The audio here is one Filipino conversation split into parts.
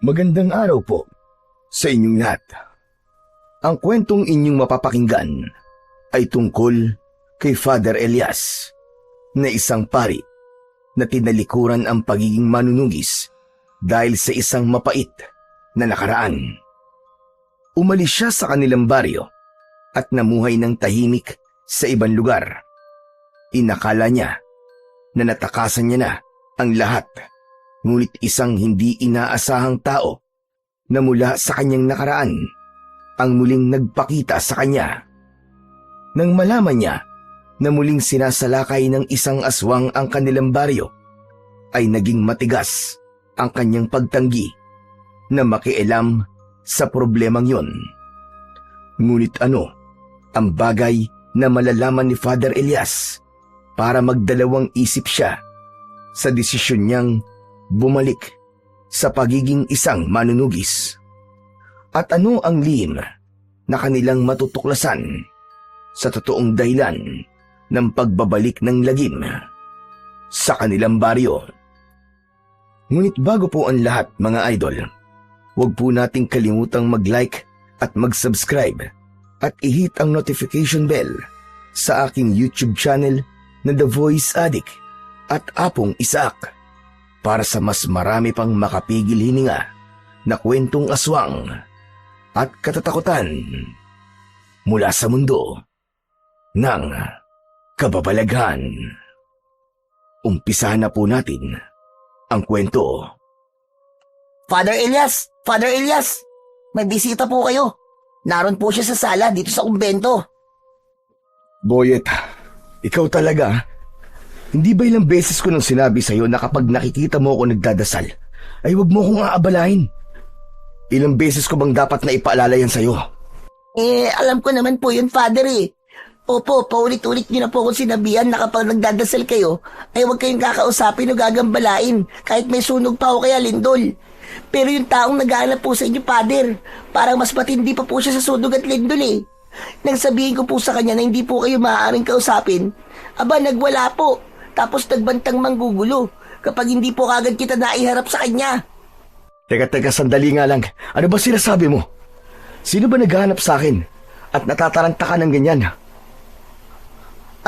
Magandang araw po sa inyong lahat. Ang kwentong inyong mapapakinggan ay tungkol kay Father Elias na isang pari na tinalikuran ang pagiging manunugis dahil sa isang mapait na nakaraan. Umalis siya sa kanilang baryo at namuhay ng tahimik sa ibang lugar. Inakala niya na natakasan niya na ang lahat, ngunit isang hindi inaasahang tao na mula sa kanyang nakaraan ang muling nagpakita sa kanya. Nang malaman niya na muling sinasalakay ng isang aswang ang kanilang baryo, ay naging matigas ang kanyang pagtanggi na makialam sa problemang yon. Ngunit ano ang bagay na malalaman ni Father Elias para magdalawang isip siya sa desisyon niyang bumalik sa pagiging isang manunugis? At ano ang lihim na kanilang matutuklasan sa totoong dahilan ng pagbabalik ng lagim sa kanilang baryo? Ngunit bago po ang lahat, mga idol, huwag po nating kalimutang mag-like at mag-subscribe at i-hit ang notification bell sa aking YouTube channel na The Voice Addict at Apong Isaac para sa mas marami pang makapigil hininga na kwentong aswang at katatakutan mula sa mundo ng kababalaghan. Umpisahan na po natin ang kwento. Father Elias! Father Elias! May bisita po kayo. Naroon po siya sa sala dito sa kumbento. Boyet, ikaw talaga? Hindi ba ilang beses ko nang sinabi sa'yo na kapag nakikita mo ako nagdadasal, ay huwag mo akong aabalahin? Ilang beses ko bang dapat na ipaalala yan sa'yo? Alam ko naman po yun, Father eh. Opo, paulit-ulit niyo na po akong sinabihan na kapag nagdadasal kayo, ay huwag kayong kakausapin o gagambalain kahit may sunog pa o kaya lindol. Pero yung taong naghahanap po sa inyo, Father, parang mas matindi pa po siya sa sunog at lindol eh. Nang sabihin ko po sa kanya na hindi po kayo maaaring kausapin, aba nagwala po. Tapos nagbantang manggugulo kapag hindi po kagad kita naiharap sa kanya. Teka, sandali nga lang. Ano ba sinasabi mo? Sino ba naghahanap sa akin at natataranta ka ng ganyan?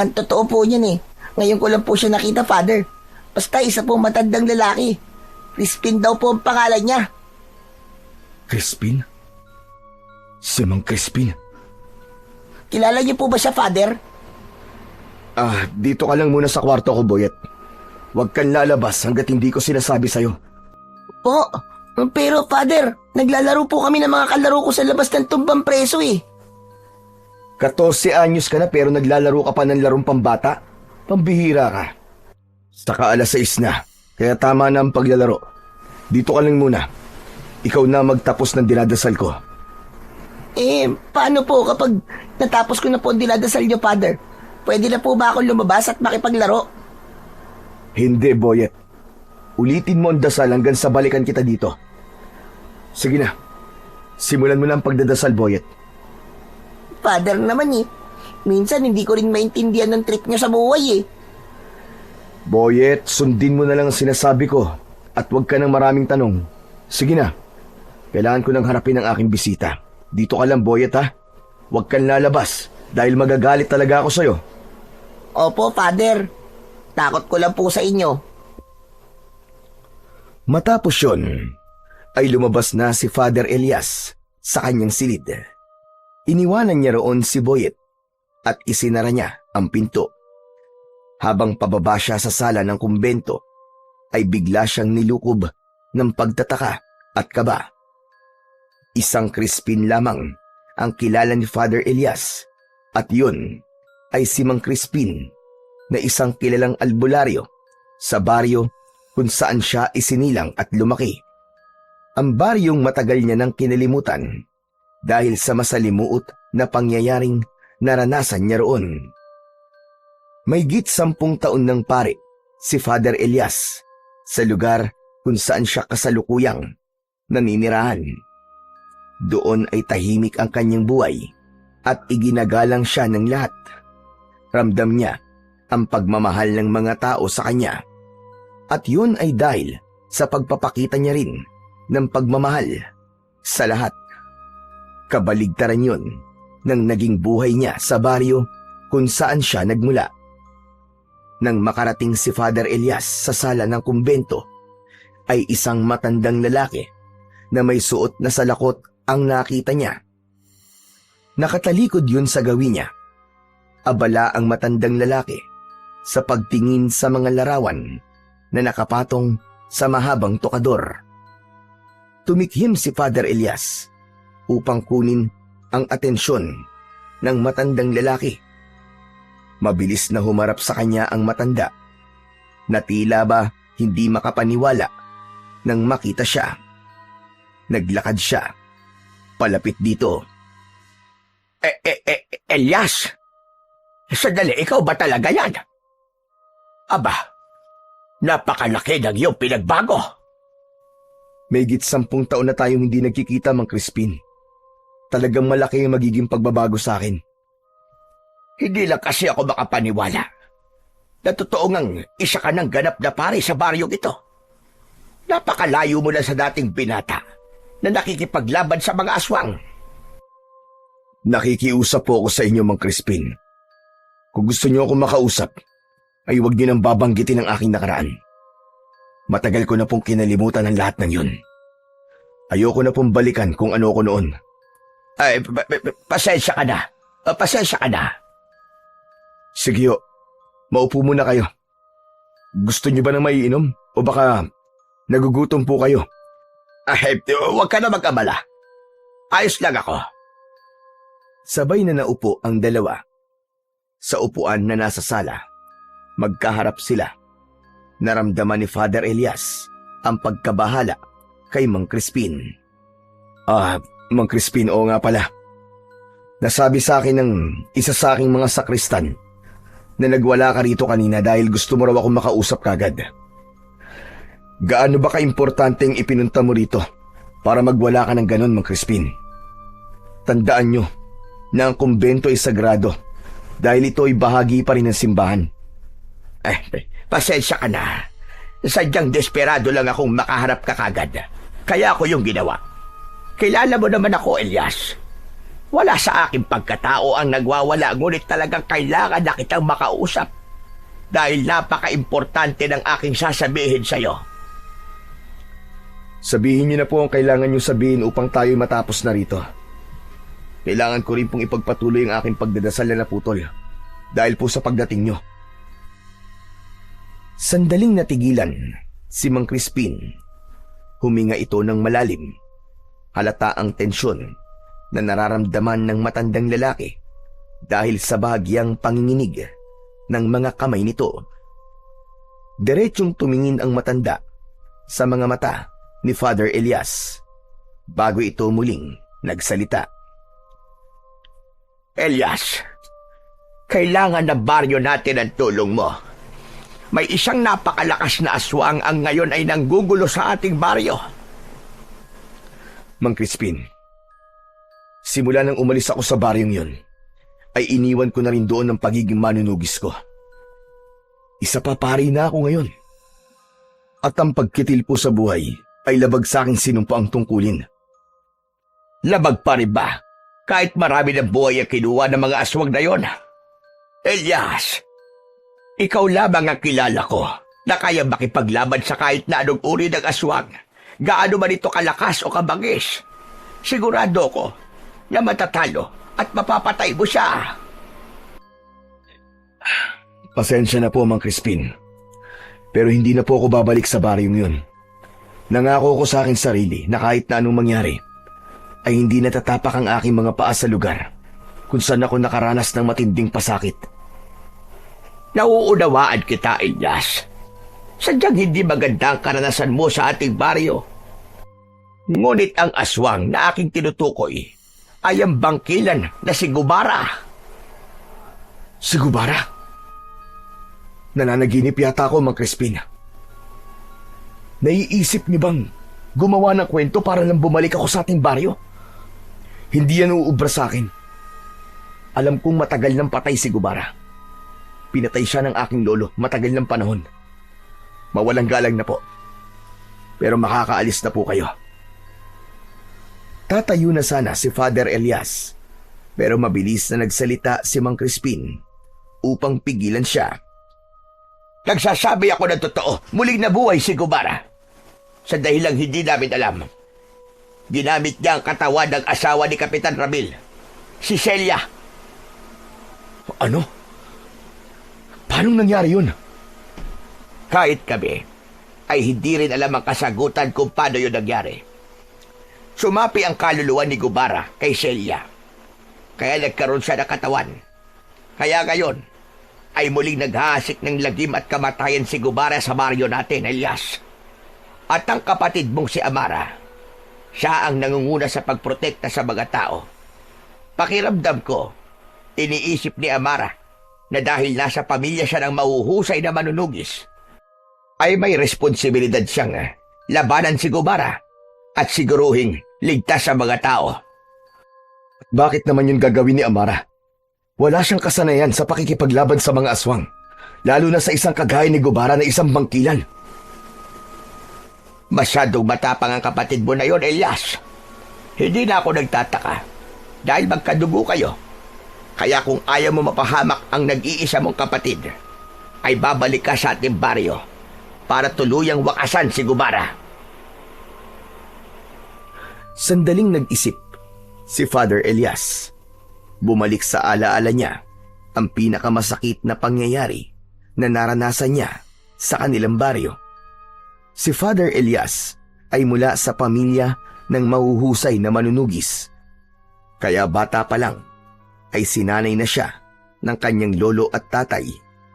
Ang totoo po niyan eh. Ngayon ko lang po siya nakita, Father. Basta isa pong matandang lalaki. Crispin daw po ang pangalan niya. Crispin? Si Mang Crispin? Kilala niyo po ba siya, Father? Dito ka lang muna sa kwarto ko, Boyet. Huwag kang lalabas hanggat hindi ko sinasabi sa'yo. Po, pero Father, naglalaro po kami ng mga kalaro ko sa labas ng tumbang preso eh. 14 anyos ka na pero naglalaro ka pa ng larong pambata? Pambihira ka. Saka 6:00 na, kaya tama na ang paglalaro. Dito ka lang muna. Ikaw na magtapos ng dinadasal ko. Paano po kapag natapos ko na po ang dinadasal niyo, Father? Pwede na po ba akong lumabas at makipaglaro? Hindi, Boyet. Ulitin mo ang dasal hanggang sa balikan kita dito. Sige na. Simulan mo na ang pagdadasal, Boyet. Father naman eh. Minsan hindi ko rin maintindihan ng trip niyo sa buhay eh. Boyet, sundin mo na lang ang sinasabi ko at huwag ka ng maraming tanong. Sige na. Kailangan ko nang harapin ang aking bisita. Dito ka lang, Boyet, ha? Huwag kang lalabas dahil magagalit talaga ako sa'yo. Opo, Father. Takot ko lang po sa inyo. Matapos yun, ay lumabas na si Father Elias sa kanyang silid. Iniwanan niya roon si Boyet at isinara niya ang pinto. Habang pababa siya sa sala ng kumbento, ay bigla siyang nilukob ng pagtataka at kaba. Isang Crispin lamang ang kilala ni Father Elias at yun ay si Mang Crispin na isang kilalang albularyo sa baryo kung saan siya isinilang at lumaki. Ang baryong matagal niya nang kinalimutan dahil sa masalimuot na pangyayaring naranasan niya roon. Mahigit 10 taon ng pare si Father Elias sa lugar kung saan siya kasalukuyang naninirahan. Doon ay tahimik ang kanyang buhay at iginagalang siya ng lahat. Ramdam niya ang pagmamahal ng mga tao sa kanya. At yun ay dahil sa pagpapakita niya rin ng pagmamahal sa lahat. Kabaligtaran yun ng naging buhay niya sa baryo kung saan siya nagmula. Nang makarating si Father Elias sa sala ng kumbento, ay isang matandang lalaki na may suot na salakot ang nakita niya. Nakatalikod yun sa gawin niya. Abala ang matandang lalaki sa pagtingin sa mga larawan na nakapatong sa mahabang tokador. Tumikhim si Father Elias upang kunin ang atensyon ng matandang lalaki. Mabilis na humarap sa kanya ang matanda na tila ba hindi makapaniwala nang makita siya. Naglakad siya palapit dito. Elias? Sandali, ikaw ba talaga yan? Aba, napakalaki ng iyong pinagbago. Mahigit 10 taon na tayong hindi nagkikita, Mang Crispin. Talagang malaki ang magiging pagbabago sa akin. Hindi lang kasi ako makapaniwala na totoo ngang isa ka ng ganap na pare sa baryong ito. Napakalayo mo na sa dating binata na nakikipaglaban sa mga aswang. Nakikiusap po ako sa inyo, Mang Crispin. Kung gusto niyo akong makausap, ay huwag niyo nang babanggitin ang aking nakaraan. Matagal ko na pong kinalimutan ang lahat ng yun. Ayoko na pong balikan kung ano ako noon. Ay, pasensya ka na. Pasensya ka na. Sige ho, maupo muna kayo. Gusto niyo ba ng maiinom? O baka nagugutom po kayo? Ay, huwag ka na mag-abala. Ayos lang ako. Sabay na naupo ang dalawa. Sa upuan na nasa sala, magkaharap sila. Naramdaman ni Father Elias ang pagkabahala kay Mang Crispin. Mang Crispin, oo nga pala. Nasabi sa akin ng isa sa aking mga sakristan na nagwala ka rito kanina dahil gusto mo raw akong makausap kagad. Gaano ba kaimportanteng ipinunta mo rito para magwala ka ng ganon, Mang Crispin? Tandaan nyo na ang kumbento ay sagrado dahil ito ay bahagi pa rin ng simbahan. Pasensya ka na. Sadyang desperado lang akong makaharap ka kagad. Kaya ako yung ginawa. Kilala mo naman ako, Elias. Wala sa aking pagkatao ang nagwawala, ngunit talagang kailangan na kitang makausap. Dahil napaka-importante ng aking sasabihin sa'yo. Sabihin niyo na po ang kailangan niyo sabihin upang tayo matapos na rito. Kailangan ko rin pong ipagpatuloy ang aking pagdadasal na naputol dahil po sa pagdating niyo. Sandaling natigilan si Mang Crispin. Huminga ito ng malalim. Halata ang tensyon na nararamdaman ng matandang lalaki dahil sa bahagyang panginginig ng mga kamay nito. Diretsyong tumingin ang matanda sa mga mata ni Father Elias bago ito muling nagsalita. Elias, kailangan na baryo natin ang tulong mo. May isang napakalakas na aswang ang ngayon ay nanggugulo sa ating baryo. Mang Crispin, simula nang umalis ako sa baryong yun, ay iniwan ko na rin doon ang pagiging manunugis ko. Isa pa pari na ako ngayon. At ang pagkitil po sa buhay ay labag sa akin sinumpa ang tungkulin. Labag pa rin ba? Kahit marami ng buhay ang kinuha ng mga aswang na yon. Elias, ikaw lamang ang kilala ko na kaya makipaglaban sa kahit na anong uri ng aswang. Gaano man ito kalakas o kabangis. Sigurado ko na matatalo at mapapatay mo siya. Pasensya na po, Mang Crispin. Pero hindi na po ako babalik sa baryong yun. Nangako ko sa aking sarili na kahit na anong mangyari, ay hindi natatapak ang aking mga paa sa lugar kung saan ako nakaranas ng matinding pasakit. Nauunawaan kita, Elias. Sadyang hindi maganda ang karanasan mo sa ating baryo. Ngunit ang aswang na aking tinutukoy ay ang bangkilan na si Gubara. Si Gubara? Nananaginip yata ako, Mang Crispin. Naiisip niyo bang gumawa ng kwento para lang bumalik ako sa ating baryo? Hindi yan uubra sa akin. Alam kong matagal nang patay si Gubara. Pinatay siya ng aking lolo matagal ng panahon. Mawalang galang na po. Pero makakaalis na po kayo. Tatayo na sana si Father Elias, pero mabilis na nagsalita si Mang Crispin upang pigilan siya. Nagsasabi ako ng totoo, muling nabuhay si Gubara. Sa dahilang hindi namin alam. Ginamit niya ang katawan ng asawa ni Kapitan Ramil, si Celia. Ano? Paano nangyari yun? Kahit kami, ay hindi rin alam ang kasagutan kung paano yun nangyari. Sumapi ang kaluluwa ni Gubara kay Celia. Kaya nagkaroon siya ng katawan. Kaya ngayon, ay muling naghahasik ng lagim at kamatayan si Gubara sa baryo natin, Elias. At ang kapatid mong si Amara, siya ang nangunguna sa pagprotekta sa mga tao. Pakiramdam ko, iniisip ni Amara na dahil nasa pamilya siya ng mahuhusay na manunugis, ay may responsibilidad siyang labanan si Gubara at siguruhing ligtas sa mga tao. Bakit naman yun gagawin ni Amara? Wala siyang kasanayan sa pakikipaglaban sa mga aswang, lalo na sa isang kagaya ni Gubara na isang bangkilan. Masyadong matapang ang kapatid mo na yon, Elias. Hindi na ako nagtataka dahil magkadugo kayo. Kaya kung ayaw mo mapahamak ang nag-iisa mong kapatid, ay babalik ka sa ating baryo para tuluyang wakasan si Gubara. Sandaling nag-isip si Father Elias. Bumalik sa alaala niya ang pinakamasakit na pangyayari na naranasan niya sa kanilang baryo. Si Father Elias ay mula sa pamilya ng mahuhusay na manunugis. Kaya bata pa lang ay sinanay na siya ng kanyang lolo at tatay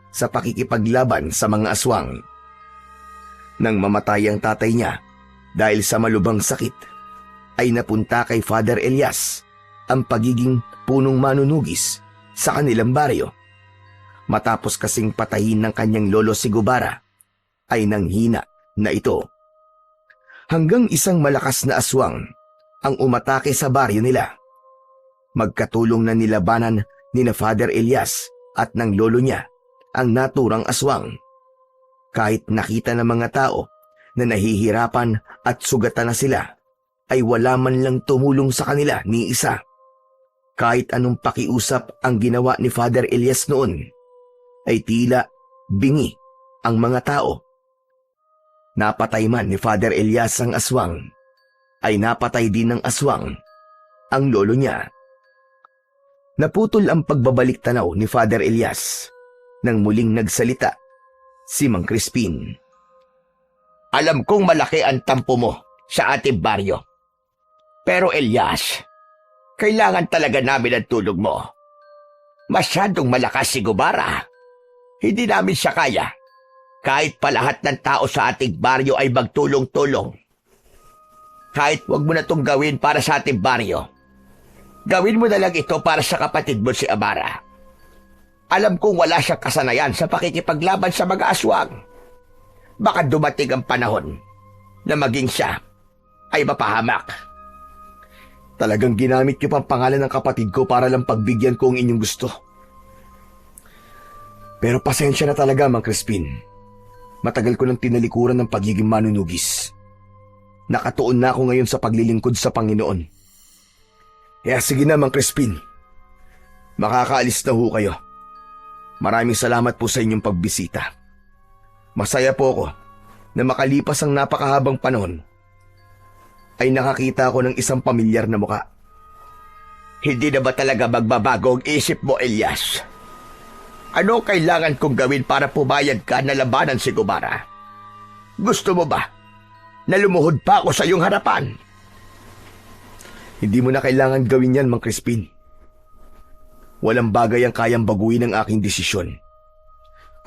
sa pakikipaglaban sa mga aswang. Nang mamatay ang tatay niya dahil sa malubhang sakit, ay napunta kay Father Elias ang pagiging punong manunugis sa kanilang baryo. Matapos kasing patayin ng kanyang lolo si Gubara, ay nanghina na ito. Hanggang isang malakas na aswang ang umatake sa baryo nila. Magkatulong na nilabanan ni na Father Elias at ng lolo niya ang naturang aswang. Kahit nakita ng mga tao na nahihirapan at sugatan na sila, ay wala man lang tumulong sa kanila ni isa. Kahit anong pakiusap ang ginawa ni Father Elias noon, ay tila bingi ang mga tao. Napatay man ni Father Elias ang aswang, ay napatay din ng aswang ang lolo niya. Naputol ang pagbabalik tanaw ni Father Elias nang muling nagsalita si Mang Crispin. Alam kong malaki ang tampo mo sa ating baryo. Pero Elias, kailangan talaga namin ang tulog mo. Masyadong malakas si Gubara. Hindi namin siya kaya. Kahit pa lahat ng tao sa ating baryo ay magtulong-tulong. Kahit wag mo na itong gawin para sa ating baryo, gawin mo na lang ito para sa kapatid mo si Amara. Alam kong wala siyang kasanayan sa pakikipaglaban sa mga aswang. Baka dumating ang panahon na maging siya ay mapahamak. Talagang ginamit niyo pang pangalan ng kapatid ko para lang pagbigyan ko ang inyong gusto. Pero pasensya na talaga, Mang Crispin. Matagal ko nang tinalikuran ng pagiging manunugis. Nakatuon na ako ngayon sa paglilingkod sa Panginoon. Kaya sige na, Mang Crispin. Makakaalis na ho kayo. Maraming salamat po sa inyong pagbisita. Masaya po ako na makalipas ang napakahabang panahon ay nakakita ako ng isang pamilyar na muka. Hindi na ba talaga magbabago ang isip mo, Elias? Ano kailangan kong gawin para pumayag ka na labanan si Gubara? Gusto mo ba na lumuhod pa ako sa iyong harapan? Hindi mo na kailangan gawin yan, Mang Crispin. Walang bagay ang kayang baguhin ang aking desisyon.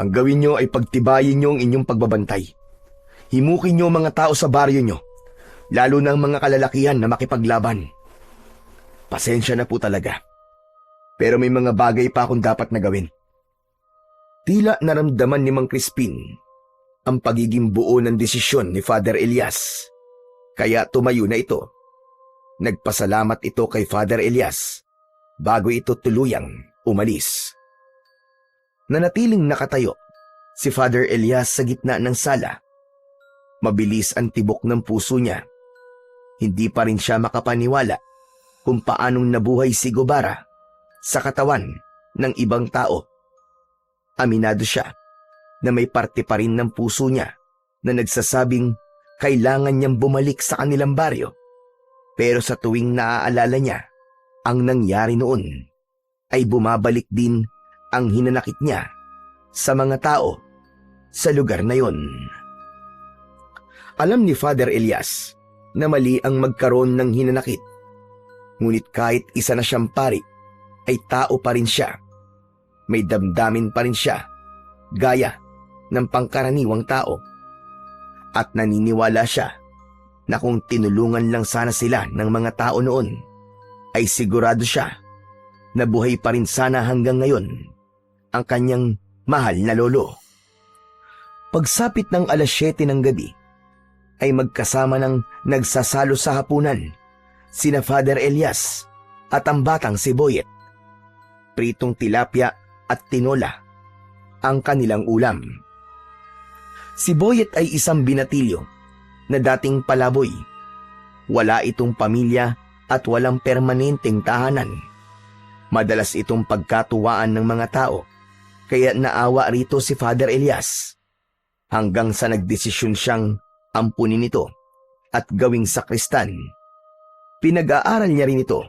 Ang gawin nyo ay pagtibayin nyo ang inyong pagbabantay. Himukin nyo ang mga tao sa baryo nyo, lalo na ang mga kalalakihan na makipaglaban. Pasensya na po talaga. Pero may mga bagay pa akong dapat na gawin. Tila naramdaman ni Mang Crispin ang pagiging buo ng desisyon ni Father Elias. Kaya tumayo na ito. Nagpasalamat ito kay Father Elias bago ito tuluyang umalis. Nanatiling nakatayo si Father Elias sa gitna ng sala. Mabilis ang tibok ng puso niya. Hindi pa rin siya makapaniwala kung paanong nabuhay si Gubara sa katawan ng ibang tao. Aminado siya na may parte pa rin ng puso niya na nagsasabing kailangan niyang bumalik sa kanilang baryo. Pero sa tuwing naaalala niya ang nangyari noon, ay bumabalik din ang hinanakit niya sa mga tao sa lugar na yon. Alam ni Father Elias na mali ang magkaroon ng hinanakit. Ngunit kahit isa na siyang pari, ay tao pa rin siya. May damdamin pa rin siya, gaya ng pangkaraniwang tao. At naniniwala siya na kung tinulungan lang sana sila ng mga tao noon, ay sigurado siya na buhay pa rin sana hanggang ngayon ang kanyang mahal na lolo. Pagsapit ng 7:00 ng gabi, ay magkasama ng nagsasalo sa hapunan sina Father Elias at ang batang si Boyet. Pritong tilapia at tinola ang kanilang ulam. Si Boyet ay isang binatilyo na dating palaboy. Wala itong pamilya at walang permanenteng tahanan. Madalas itong pagkatuwaan ng mga tao, kaya naawa rito si Father Elias. Hanggang sa nagdesisyon siyang ampunin ito at gawing sakristan. Pinag-aaral niya rin ito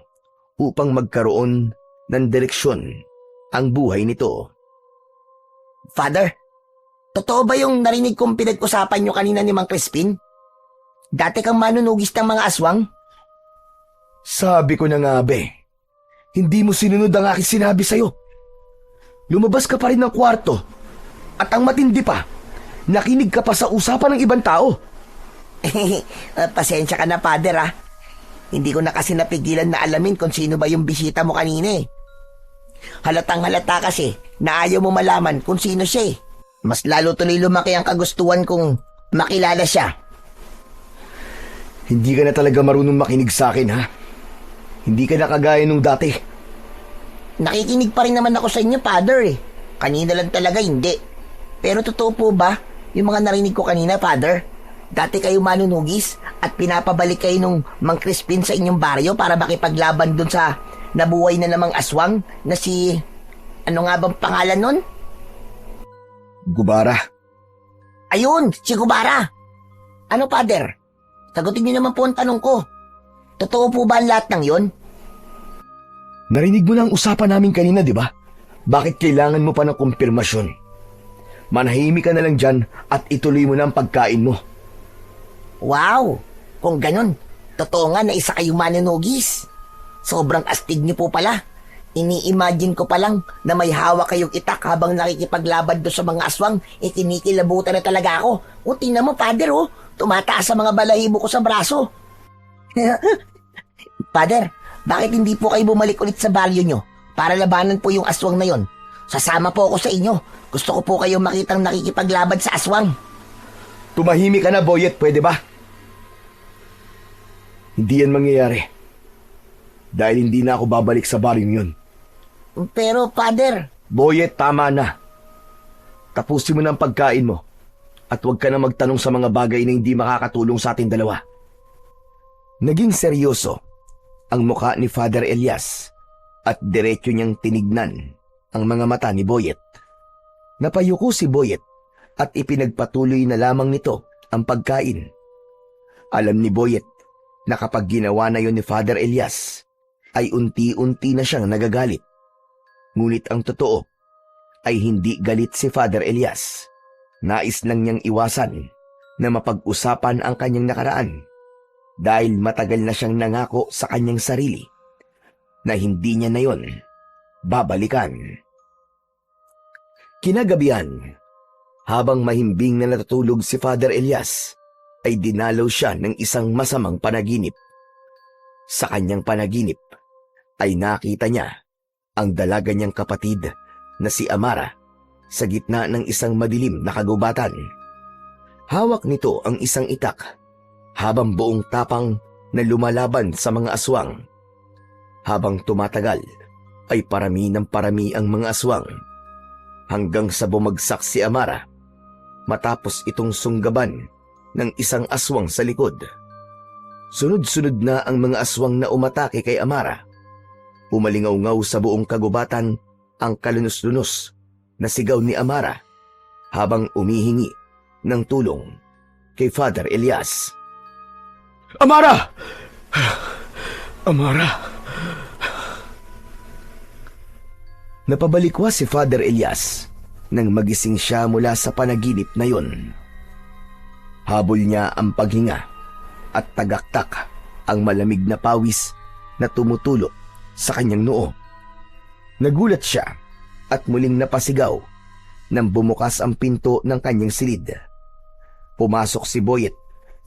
upang magkaroon ng direksyon ang buhay nito. Father, totoo ba yung narinig kong pinag-usapan nyo kanina ni Mang Crispin? Dati kang manunugis ng mga aswang? Sabi ko na nga, be. Hindi mo sinunod ang aking sinabi sa'yo. Lumabas ka pa rin ng kwarto. At ang matindi pa, nakinig ka pa sa usapan ng ibang tao. Pasensya ka na, Father, ah. Hindi ko na kasi napigilan na alamin kung sino ba yung bisita mo kanina eh. Halatang halata kasi na ayaw mo malaman kung sino siya eh. Mas lalo tuloy lumaki ang kagustuhan kong makilala siya. Hindi ka na talaga marunong makinig sa akin, ha? Hindi ka na kagaya nung dati. Nakikinig pa rin naman ako sa inyo, Father eh. Kanina lang talaga hindi. Pero totoo po ba yung mga narinig ko kanina, Father? Dati kayo manunugis at pinapabalik kayo nung Mang Crispin sa inyong baryo para makipaglaban dun sa nabuhay na namang aswang na si... Ano nga bang pangalan nun? Gubara. Ayun, si Gubara. Ano, Father? Sagutin niyo naman po ang tanong ko. Totoo po ba ang lahat ng yon? Narinig mo na ang usapan namin kanina, di ba? Bakit kailangan mo pa ng kumpirmasyon? Manahimik ka na lang dyan at ituloy mo na ang pagkain mo. Wow! Kung ganun, totoo nga na isa kayong manunugis. Sobrang astig niyo po pala. Ini-imagine ko pa lang na may hawak kayong itak habang nakikipaglaban doon sa mga aswang, kinikilabutan na talaga ako. O, tingnan mo, Father, oh. Tumataas sa mga balahibo ko sa braso. Father, bakit hindi po kayo bumalik ulit sa baryo nyo para labanan po yung aswang na yon? Sasama po ako sa inyo. Gusto ko po kayong makitang nakikipaglaban sa aswang. Tumahimik ka na, Boyet, pwede ba? Hindi yan mangyayari. Dahil hindi na ako babalik sa baryong yun. Pero, Father... Boyet, tama na. Tapusin mo na ang pagkain mo. At huwag ka na magtanong sa mga bagay na hindi makakatulong sa ating dalawa. Naging seryoso ang mukha ni Father Elias at diretso niyang tinignan ang mga mata ni Boyet. Napayuko si Boyet at ipinagpatuloy na lamang nito ang pagkain. Alam ni Boyet na kapag ginawa na yon ni Father Elias, ay unti-unti na siyang nagagalit. Ngunit ang totoo ay hindi galit si Father Elias. Nais lang niyang iwasan na mapag-usapan ang kanyang nakaraan dahil matagal na siyang nangako sa kanyang sarili na hindi niya na yon babalikan. Kinagabihan, habang mahimbing na natutulog si Father Elias, ay dinalaw siya ng isang masamang panaginip. Sa kanyang panaginip ay nakita niya ang dalaga niyang kapatid na si Amara sa gitna ng isang madilim na kagubatan. Hawak nito ang isang itak habang buong tapang na lumalaban sa mga aswang. Habang tumatagal ay parami ng parami ang mga aswang hanggang sa bumagsak si Amara matapos itong sunggaban ng isang aswang sa likod. Sunod-sunod na ang mga aswang na umatake kay Amara. Umalingaw-ngaw sa buong kagubatan ang kalunos-lunos na sigaw ni Amara habang umihingi ng tulong kay Father Elias. Amara! Amara! Napabalikwa si Father Elias nang magising siya mula sa panaginip na yon. Habol niya ang paghinga at tagaktak ang malamig na pawis na tumutulo sa kanyang noo. Nagulat siya at muling napasigaw nang bumukas ang pinto ng kanyang silid. Pumasok si Boyet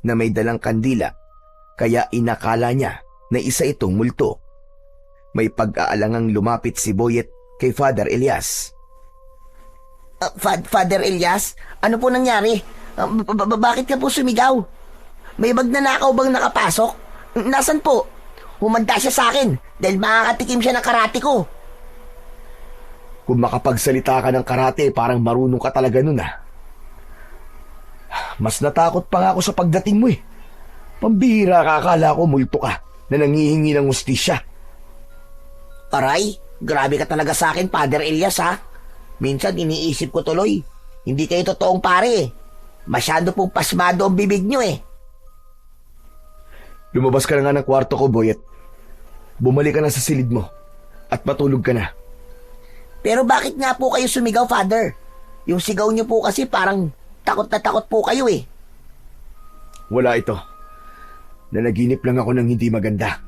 na may dalang kandila kaya inakala niya na isa itong multo. May pag-aalangang lumapit si Boyet kay Father Elias. Father Elias, ano po nangyari? Bakit ka po sumigaw? May magnanakaw bang nakapasok? Nasaan po? Humanda siya sa akin dahil makakatikim siya ng karate ko. Kung makapagsalita ka ng karate, parang marunong ka talaga nun ah. Mas natakot pa nga ako sa pagdating mo eh. Pambihira ka, akala ko multo ka na nangihingi ng hustisya. Aray, grabe ka talaga sa akin, Father Elias ha. Minsan iniisip ko tuloy, hindi kayo totoong pare eh. Masyado pong pasmado ang bibig nyo eh. Lumabas ka na nga ng kwarto ko, Boyet. Bumalik ka na sa silid mo at matulog ka na. Pero bakit nga po kayo sumigaw, Father? Yung sigaw nyo po kasi parang takot na takot po kayo eh. Wala ito. Nanaginip lang ako ng hindi maganda.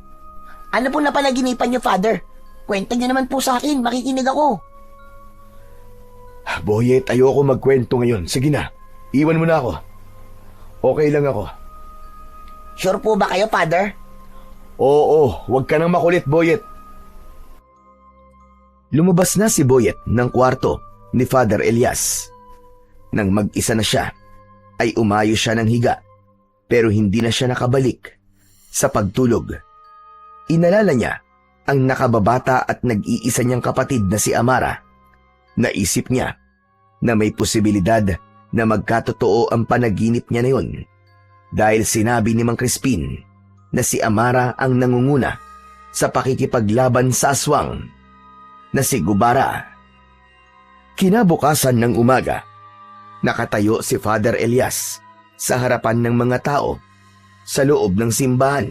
Ano po napanaginipan nyo, Father? Kwento nyo naman po sa akin, makikinig ako. Boyet, ayoko magkwento ngayon. Sige na, iwan mo na ako. Okay lang ako. Sure po ba kayo, Father? Oo, huwag ka nang makulit, Boyet. Lumabas na si Boyet ng kwarto ni Father Elias. Nang mag-isa na siya, ay umayo siya ng higa, pero hindi na siya nakabalik sa pagtulog. Inalala niya ang nakababata at nag-iisa niyang kapatid na si Amara. Naisip niya na may posibilidad na magkatotoo ang panaginip niya na yun dahil sinabi ni Mang Crispin na si Amara ang nangunguna sa pakikipaglaban sa aswang na si Gubara. Kinabukasan ng umaga, nakatayo si Father Elias sa harapan ng mga tao sa loob ng simbahan.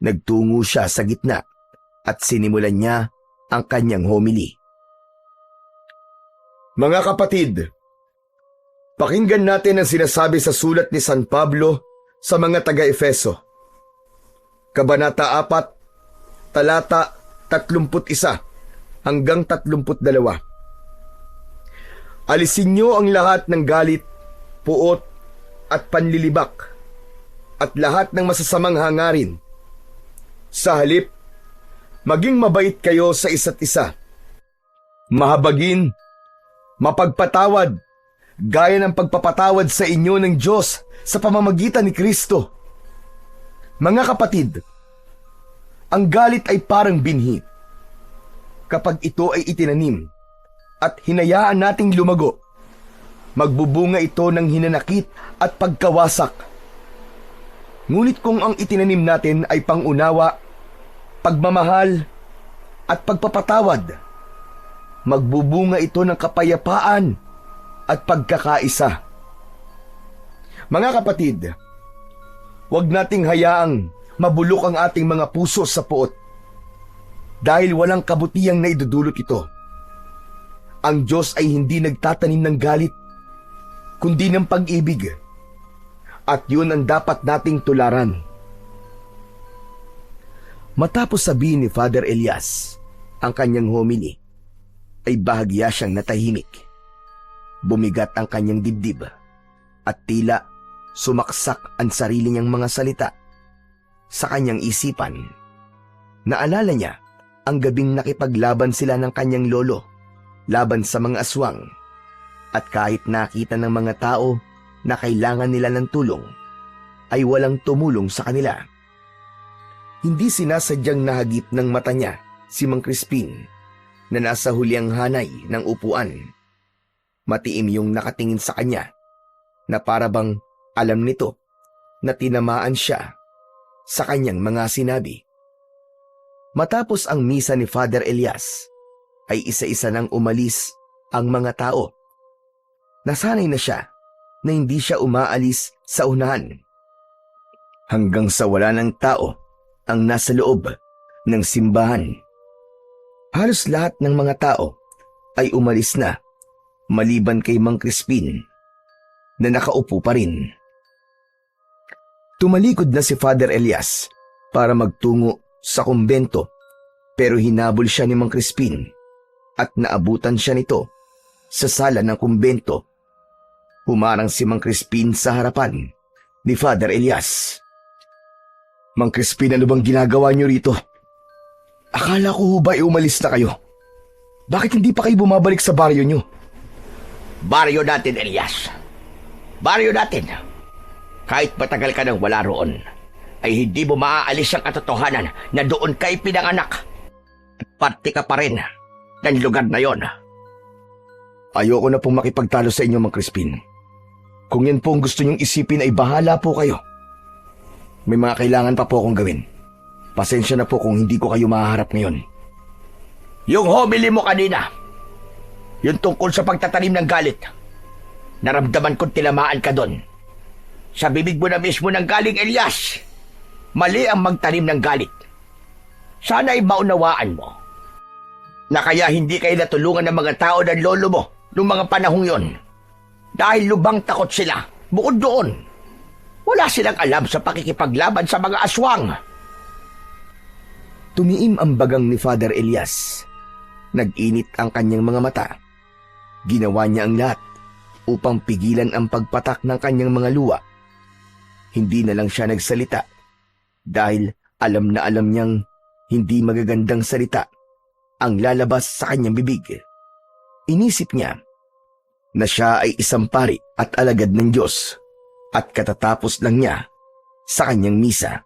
Nagtungo siya sa gitna at sinimulan niya ang kanyang homily. Mga kapatid, pakinggan natin ang sinasabi sa sulat ni San Pablo sa mga taga-Efeso. Kabanata 4, talata 31 hanggang 32. Alisin niyo ang lahat ng galit, puot at panlilibak at lahat ng masasamang hangarin. Sa halip, maging mabait kayo sa isa't isa. Mahabagin, mapagpatawad, gaya ng pagpapatawad sa inyo ng Diyos sa pamamagitan ni Kristo. Mga kapatid, ang galit ay parang binhi. Kapag ito ay itinanim at hinayaan nating lumago, magbubunga ito ng hinanakit at pagkawasak. Ngunit kung ang itinanim natin ay pangunawa, pagmamahal at pagpapatawad, magbubunga ito ng kapayapaan at pagkakaisa. Mga kapatid, huwag nating hayaang mabulok ang ating mga puso sa puot dahil walang kabutihang naidudulot ito. Ang Diyos ay hindi nagtatanim ng galit, kundi ng pag-ibig. At yun ang dapat nating tularan. Matapos sabihin ni Father Elias ang kanyang homily, ay bahagya siyang natahimik. Bumigat ang kanyang dibdib at tila sumaksak ang sarili niyang mga salita sa kanyang isipan. Naalala niya ang gabing nakipaglaban sila ng kanyang lolo laban sa mga aswang, at kahit nakita ng mga tao na kailangan nila ng tulong, ay walang tumulong sa kanila. Hindi sinasadyang nahagip ng mata niya si Mang Crispin na nasa huliang hanay ng upuan. Matiim yung nakatingin sa kanya na para bang alam nito na tinamaan siya sa kanyang mga sinabi. Matapos ang misa ni Father Elias, ay isa-isa nang umalis ang mga tao. Nasanay na siya na hindi siya umaalis sa unahan. Hanggang sa wala ng tao ang nasa loob ng simbahan. Halos lahat ng mga tao ay umalis na, maliban kay Mang Crispin na nakaupo pa rin. Tumalikod na si Father Elias para magtungo sa kumbento, pero hinabol siya ni Mang Crispin at naabutan siya nito sa sala ng kumbento. Humarang si Mang Crispin sa harapan ni Father Elias. Mang Crispin, ano bang ginagawa niyo rito? Akala ko ba umalis na kayo? Bakit hindi pa kayo bumabalik sa baryo niyo? Baryo natin, Elias. Baryo natin. Kahit matagal ka nang wala roon, ay hindi mo maaalis ang katotohanan na doon kay pinanganak. At parte ka pa rin ng lugar na yon. Ayoko na pong makipagtalo sa inyo, Mang Crispin. Kung yan po ang gusto niyong isipin ay bahala po kayo. May mga kailangan pa po akong gawin. Pasensya na po kung hindi ko kayo mahaharap ngayon. Yung homily mo kanina, yung tungkol sa pagtatanim ng galit, naramdaman kong tinamaan ka doon. Sa bibig mo na mismo ng galing, Elias. Mali ang magtanim ng galit. Sana'y maunawaan mo na kaya hindi kayo natulungan ng mga tao ng lolo mo noong mga panahong yon. Dahil lubang takot sila. Bukod doon, wala silang alam sa pakikipaglaban sa mga aswang. Tumiim ang bagang ni Father Elias. Nag-init ang kanyang mga mata. Ginawa niya ang lahat upang pigilan ang pagpatak ng kanyang mga luha. Hindi na lang siya nagsalita dahil alam na alam niyang hindi magagandang salita ang lalabas sa kanyang bibig. Inisip niya na siya ay isang pari at alagad ng Diyos at katatapos lang niya sa kanyang misa.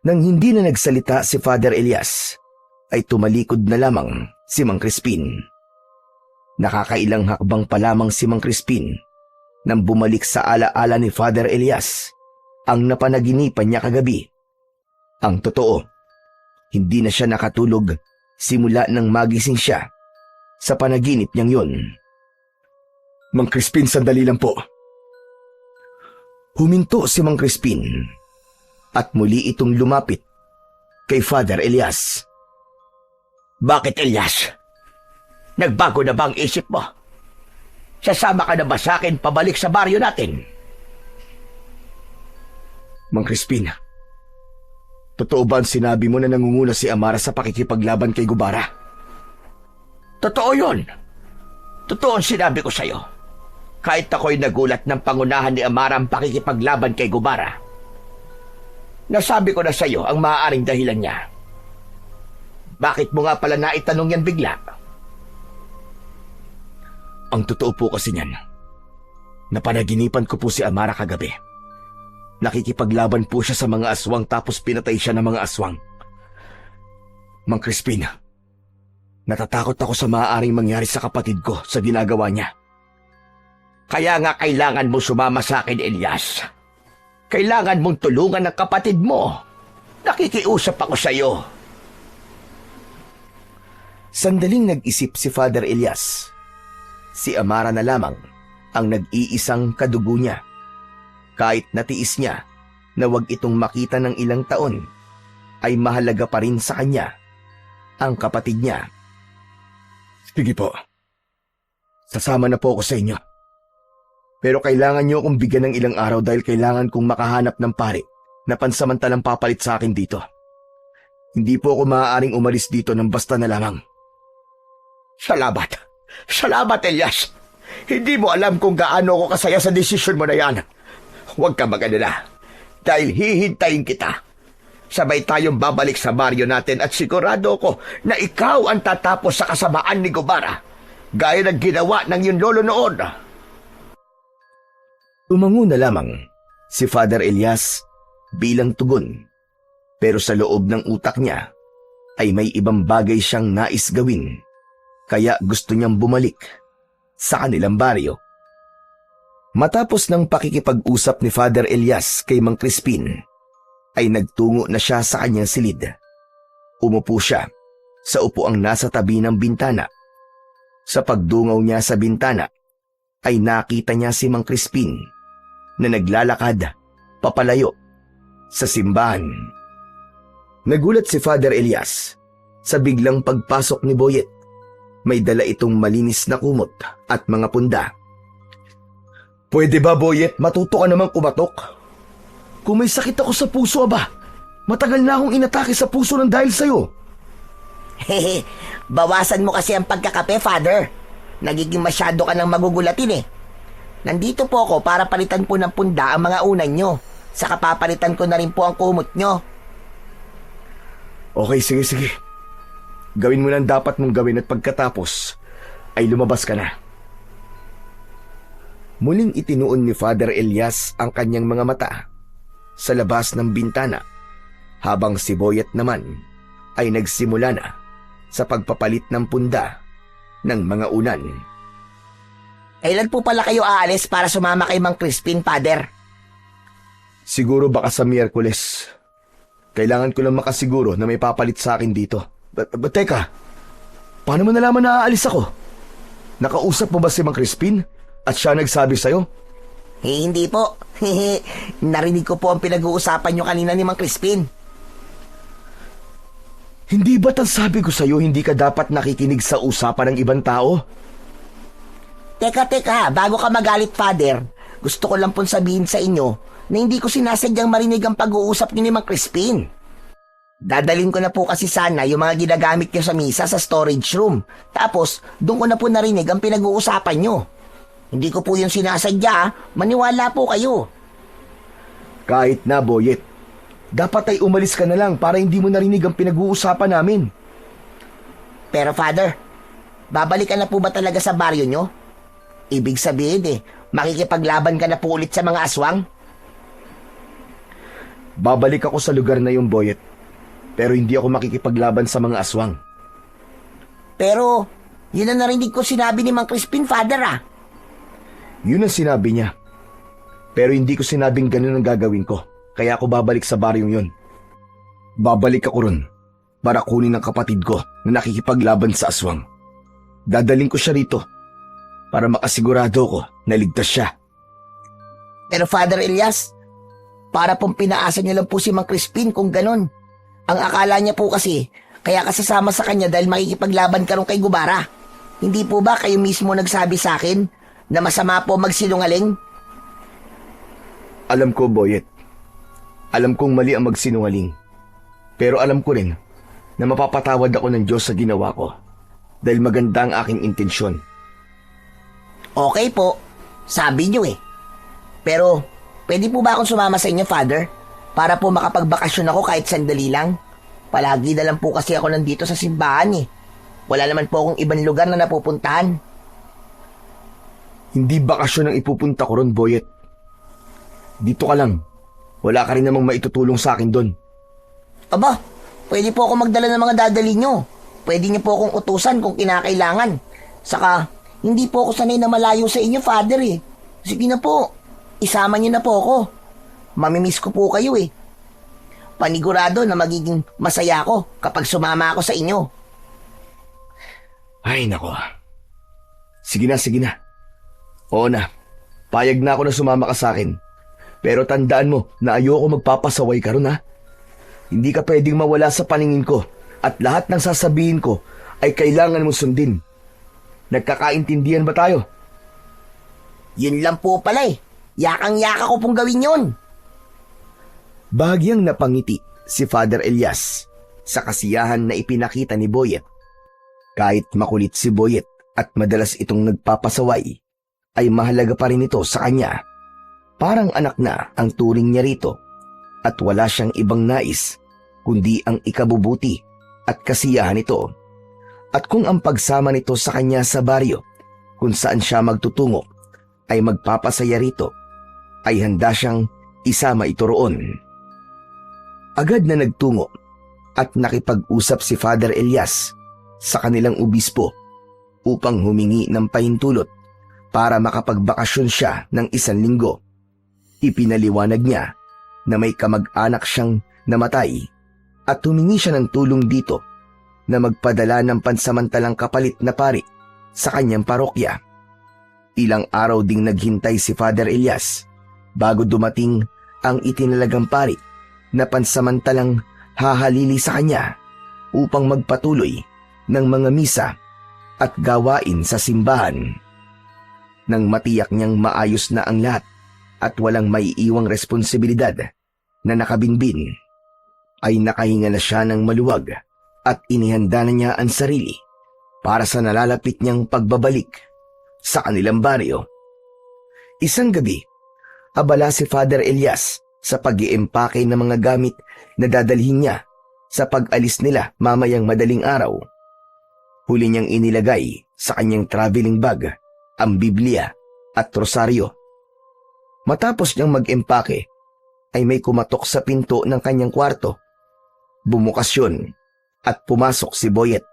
Nang hindi na nagsalita si Father Elias, ay tumalikod na lamang si Mang Crispin. Nakakailang hakbang pa lamang si Mang Crispin nang bumalik sa alaala ni Father Elias ang napanaginipan niya kagabi. Ang totoo, hindi na siya nakatulog simula nang magising siya sa panaginip niyang yun. Mang Crispin, sandali lang po. Huminto si Mang Crispin at muli itong lumapit kay Father Elias. Bakit, Elias? Nagbago na ba ang isip mo? Sasama ka na ba sa akin pabalik sa baryo natin? Mang Crispin, totoo ba ang sinabi mo na nangunguna si Amara sa pakikipaglaban kay Gubara? Totoo yun. Totoo ang sinabi ko sa'yo. Kahit ako'y nagulat ng pangunahan ni Amara ang pakikipaglaban kay Gubara. Nasabi ko na sa'yo ang maaaring dahilan niya. Bakit mo nga pala naitanong yan bigla? Ang totoo po kasi niyan, napanaginipan ko po si Amara kagabi. Nakikipaglaban po siya sa mga aswang tapos pinatay siya ng mga aswang. Mang Crispin, natatakot ako sa maaaring mangyari sa kapatid ko sa ginagawa niya. Kaya nga kailangan mo sumama sa akin, Elias. Kailangan mong tulungan ang kapatid mo. Nakikiusap ako sa iyo. Sandaling nag-isip si Father Elias. Si Amara na lamang ang nag-iisang kadugo niya. Kahit natiis niya na wag itong makita ng ilang taon, ay mahalaga pa rin sa kanya ang kapatid niya. Sige po. Sasama na po ako sa inyo. Pero kailangan niyo akong bigyan ng ilang araw dahil kailangan kong makahanap ng pari na pansamantalang papalit sa akin dito. Hindi po ako maaaring umalis dito ng basta na lamang. Salamat. Salamat, Elias. Hindi mo alam kung gaano ako kasaya sa desisyon mo na yan. Huwag ka mag-alala. Dahil hihintayin kita. Sabay tayong babalik sa baryo natin at sigurado ko na ikaw ang tatapos sa kasamaan ni Gubara. Gaya ng ginawa ng iyong lolo noon. Tumango na lamang si Father Elias bilang tugon. Pero sa loob ng utak niya ay may ibang bagay siyang nais gawin. Kaya gusto niyang bumalik sa kanilang baryo. Matapos ng pakikipag-usap ni Father Elias kay Mang Crispin, ay nagtungo na siya sa kanyang silid. Umupo siya sa upuang nasa tabi ng bintana. Sa pagdungaw niya sa bintana, ay nakita niya si Mang Crispin na naglalakad papalayo sa simbahan. Nagulat si Father Elias sa biglang pagpasok ni Boyet. May dala itong malinis na kumot at mga punda. "Pwede ba, Boyet? Matuto ka namang kumatok. Kung may sakit ako sa puso, aba, matagal na akong inatake sa puso ng dahil sa'yo." Hehe, bawasan mo kasi ang pagkakape, Father. Nagiging masyado ka nang magugulatin eh. Nandito po ako para palitan po ng punda ang mga unan nyo. Saka papalitan ko na rin po ang kumot nyo. Okay, sige. Gawin mo lang dapat mong gawin at pagkatapos ay lumabas ka na. Muling itinuon ni Father Elias ang kanyang mga mata sa labas ng bintana habang si Boyet naman ay nagsimula na sa pagpapalit ng punda ng mga unan. Kailan po pala kayo aalis para sumama kay Mang Crispin, Father? Siguro baka sa Miyerkules. Kailangan ko lang makasiguro na may papalit sa akin dito. Teka, paano mo nalaman na aalis ako? Nakausap mo ba si Mang Crispin at siya nagsabi sa'yo? Hindi po. Narinig ko po ang pinag-uusapan nyo kanina ni Mang Crispin. Hindi ba't ang sabi ko sa'yo hindi ka dapat nakikinig sa usapan ng ibang tao? Teka, bago ka magalit, Father, gusto ko lang pong sabihin sa inyo na hindi ko sinasadyang marinig ang pag-uusap niyo ni Mang Crispin. Dadalhin ko na po kasi sana yung mga ginagamit niyo sa misa sa storage room. Tapos, doon ko na po narinig ang pinag-uusapan niyo. Hindi ko po yung sinasadya, maniwala po kayo. Kahit na, Boyet. Dapat ay umalis ka na lang para hindi mo narinig ang pinag-uusapan namin. Pero Father, babalikan na po ba talaga sa baryo nyo? Ibig sabihin makikipaglaban ka na po ulit sa mga aswang? Babalik ako sa lugar na yung, Boyet. Pero hindi ako makikipaglaban sa mga aswang. Pero, yun ang narinig ko sinabi ni Mang Crispin, Father Yun ang sinabi niya. Pero hindi ko sinabing ganun ang gagawin ko. Kaya ako babalik sa baryong yun. Babalik ako ron para kunin ang kapatid ko na nakikipaglaban sa aswang. Dadaling ko siya rito para makasigurado ko na ligtas siya. Pero Father Elias, para pong pinaasa niyo lang po si Mang Crispin kung ganon. Ang akala niya po kasi, kaya kasasama sa kanya dahil makikipaglaban ka ron kay Gubara. Hindi po ba kayo mismo nagsabi sa akin na masama po magsinungaling? Alam ko, Boyet. Alam kong mali ang magsinungaling. Pero alam ko rin na mapapatawad ako ng Diyos sa ginawa ko dahil maganda ang aking intensyon. Okay po, sabi niyo Pero, pwede po ba akong sumama sa inyo, Father? Para po makapagbakasyon ako kahit sandali lang. Palagi na lang po kasi ako nandito sa simbahan Wala naman po akong ibang lugar na napupuntahan. Hindi bakasyon ang ipupunta ko ron, Boyet. Dito ka lang. Wala ka rin namang maitutulong sa akin doon. Aba, pwede po ako magdala ng mga dadali nyo. Pwede niyo po akong utusan kung kinakailangan. Saka, hindi po ako sanay na malayo sa inyo, Father Sige na po, isama niyo na po ako. Mamimiss ko po kayo Panigurado na magiging masaya ako kapag sumama ako sa inyo. Ay, nako. Sige na. Oo na, payag na ako na sumama ka sa akin. Pero tandaan mo na ayoko magpapasaway ka ron, ha? Hindi ka pwedeng mawala sa paningin ko at lahat ng sasabihin ko ay kailangan mo sundin. Nagkakaintindihan ba tayo? Yun lang po pala Yakang-yaka ko pong gawin yun. Bahagyang napangiti si Father Elias sa kasiyahan na ipinakita ni Boyet. Kahit makulit si Boyet at madalas itong nagpapasaway, ay mahalaga pa rin ito sa kanya. Parang anak na ang turing niya rito at wala siyang ibang nais kundi ang ikabubuti at kasiyahan nito. At kung ang pagsama nito sa kanya sa baryo kung saan siya magtutungo ay magpapasaya rito, ay handa siyang isama ito roon. Agad na nagtungo at nakipag-usap si Father Elias sa kanilang obispo upang humingi ng pahintulot para makapagbakasyon siya ng 1 linggo. Ipinaliwanag niya na may kamag-anak siyang namatay at humingi siya ng tulong dito na magpadala ng pansamantalang kapalit na pari sa kanyang parokya. Ilang araw ding naghintay si Father Elias bago dumating ang itinalagang pari na pansamantalang hahalili sa kanya upang magpatuloy ng mga misa at gawain sa simbahan. Nang matiyak niyang maayos na ang lahat at walang maiiwang responsibilidad na nakabinbin, ay nakahinga na siya ng maluwag at inihanda na niya ang sarili para sa nalalapit niyang pagbabalik sa kanilang baryo. Isang gabi, abala si Father Elias sa pag-iempake ng mga gamit na dadalhin niya sa pag-alis nila mamayang madaling araw. Huli niyang inilagay sa kanyang traveling bag ang Biblia at rosaryo. Matapos niyang mag-empake, ay may kumatok sa pinto ng kanyang kwarto. Bumukas yun at pumasok si Boyet.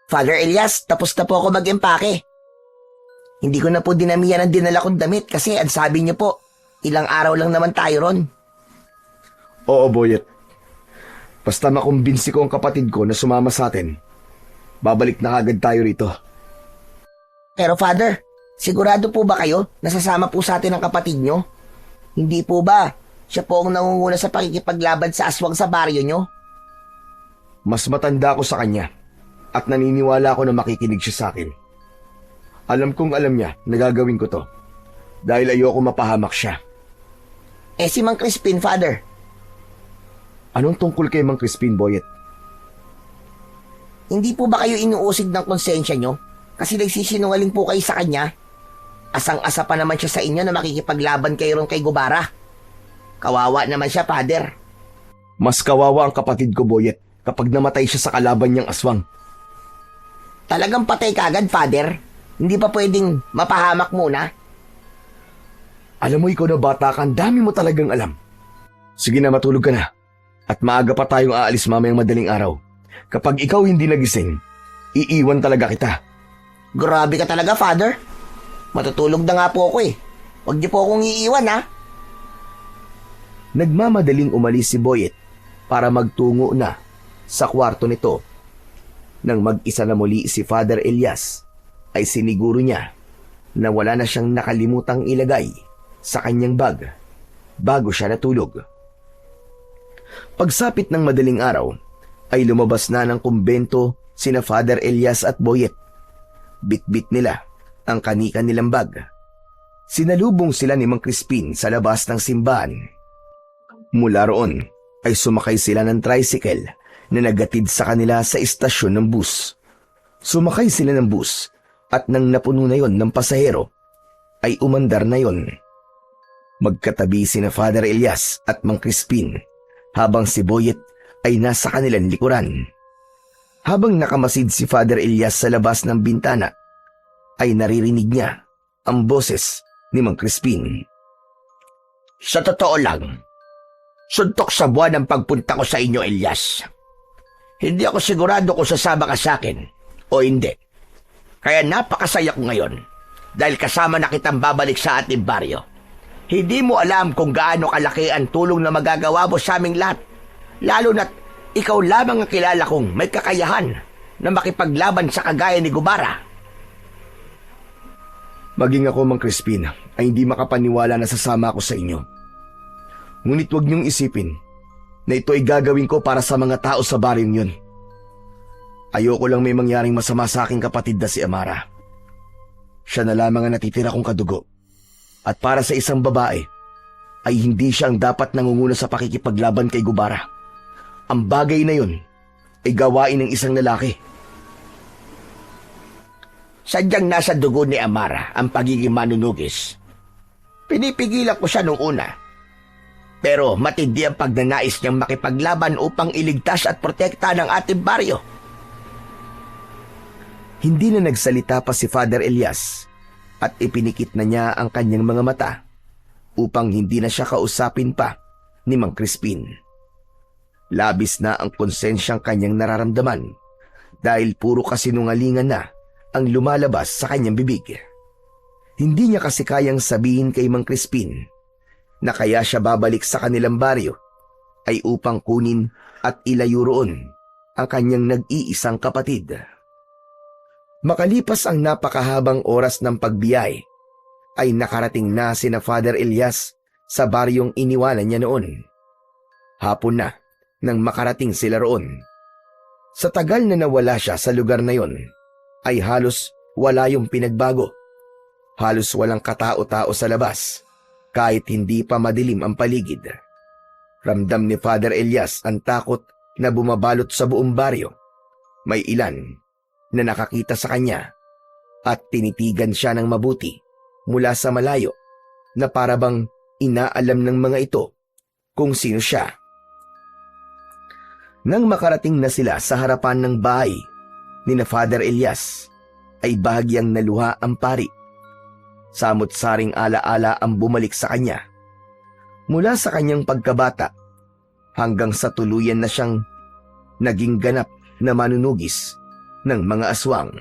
Father Elias, tapos na po ako mag-empake. Hindi ko na po dinamihan ang dinala kong damit kasi ang sabi niyo po, ilang araw lang naman tayo ron. Oo, Boyet. Basta makumbinsi ko ang kapatid ko na sumama sa atin, babalik na agad tayo rito. Pero Father, sigurado po ba kayo na sasama po sa atin ang kapatid niyo? Hindi po ba siya po ang nangunguna sa pakikipaglaban sa aswang sa baryo niyo? Mas matanda ako sa kanya at naniniwala ako na makikinig siya sa akin. Alam kong alam niya na gagawin ko to dahil ayoko mapahamak siya. Eh si Mang Crispin, Father. Anong tungkol kay Mang Crispin, Boyet? Hindi po ba kayo inuusig ng konsensya niyo? Kasi nagsisinungaling po kayo sa kanya. Asang-asa pa naman siya sa inyo na makikipaglaban kayo ron kay Gubara. Kawawa naman siya, Father. Mas kawawa ang kapatid ko, Boyet, kapag namatay siya sa kalaban niyang aswang. Talagang patay kagad, Father? Hindi pa pwedeng mapahamak muna? Alam mo, ikaw na bata ka, ang dami mo talagang alam. Sige na, matulog ka na. At maaga pa tayong aalis mamayang madaling araw. Kapag ikaw hindi nagising, iiwan talaga kita. Grabe ka talaga, Father. Matutulog na nga po ako eh. Huwag niyo po akong iiwan, ha? Nagmamadaling umalis si Boyet para magtungo na sa kwarto nito. Nang mag-isa na muli si Father Elias, ay siniguro niya na wala na siyang nakalimutang ilagay sa kanyang bag bago siya natulog. Pagsapit ng madaling araw, ay lumabas na ng kumbento sina Father Elias at Boyet. Bit-bit nila ang kani-kanilang bag. Sinalubong sila ni Mang Crispin sa labas ng simbahan. Mula roon ay sumakay sila ng tricycle na naghatid sa kanila sa istasyon ng bus. Sumakay sila ng bus at nang napuno na yon ng pasahero, ay umandar na yon. Magkatabi sina Father Elias at Mang Crispin habang si Boyet ay nasa kanilang likuran. Habang nakamasid si Father Elias sa labas ng bintana, ay naririnig niya ang boses ni Mang Crispin. Sa totoo lang, suntok sa buwan ang pagpunta ko sa inyo, Elias. Hindi ako sigurado kung sasama ka sa akin o hindi. Kaya napakasaya ko ngayon dahil kasama na kitang babalik sa ating baryo. Hindi mo alam kung gaano kalaki ang tulong na magagawa mo sa aming lahat. Lalo na't ikaw lamang ang kilala kong may kakayahan na makipaglaban sa kagaya ni Gubara. Maging ako, Mang Crispin, ay hindi makapaniwala na sasama ako sa inyo. Ngunit huwag niyong isipin na ito ay gagawin ko para sa mga tao sa baryong yun. Ayoko lang may mangyaring masama sa aking kapatid na si Amara. Siya na lamang ang natitira kong kadugo. At para sa isang babae, ay hindi siya ang dapat nangunguna sa pakikipaglaban kay Gubara. Ang bagay na yun ay gawain ng isang lalaki. Sadyang nasa dugo ni Amara ang pagiging manunugis. Pinipigilan ko siya nung una. Pero matindi ang pagnanais niyang makipaglaban upang iligtas at protekta ng ating baryo. Hindi na nagsalita pa si Father Elias at ipinikit na niya ang kanyang mga mata upang hindi na siya kausapin pa ni Mang Crispin. Labis na ang konsensyang kanyang nararamdaman dahil puro kasinungalingan na ang lumalabas sa kanyang bibig. Hindi niya kasi kayang sabihin kay Mang Crispin na kaya siya babalik sa kanilang baryo ay upang kunin at ilayo roon ang kanyang nag-iisang kapatid. Makalipas ang napakahabang oras ng pagbiyahe, ay nakarating na sina Father Elias sa baryong iniwanan niya noon. Hapon na nang makarating sila roon. Sa tagal na nawala siya sa lugar na yon, ay halos wala yung pinagbago. Halos walang katao-tao sa labas, kahit hindi pa madilim ang paligid. Ramdam ni Father Elias ang takot na bumabalot sa buong baryo. May ilan na nakakita sa kanya at tinitigan siya ng mabuti mula sa malayo na parabang inaalam ng mga ito kung sino siya. Nang makarating na sila sa harapan ng bahay ni na Father Elias, ay bahagyang naluha ang pari. Samot-saring alaala ang bumalik sa kanya. Mula sa kanyang pagkabata hanggang sa tuluyan na siyang naging ganap na manunugis ng mga aswang.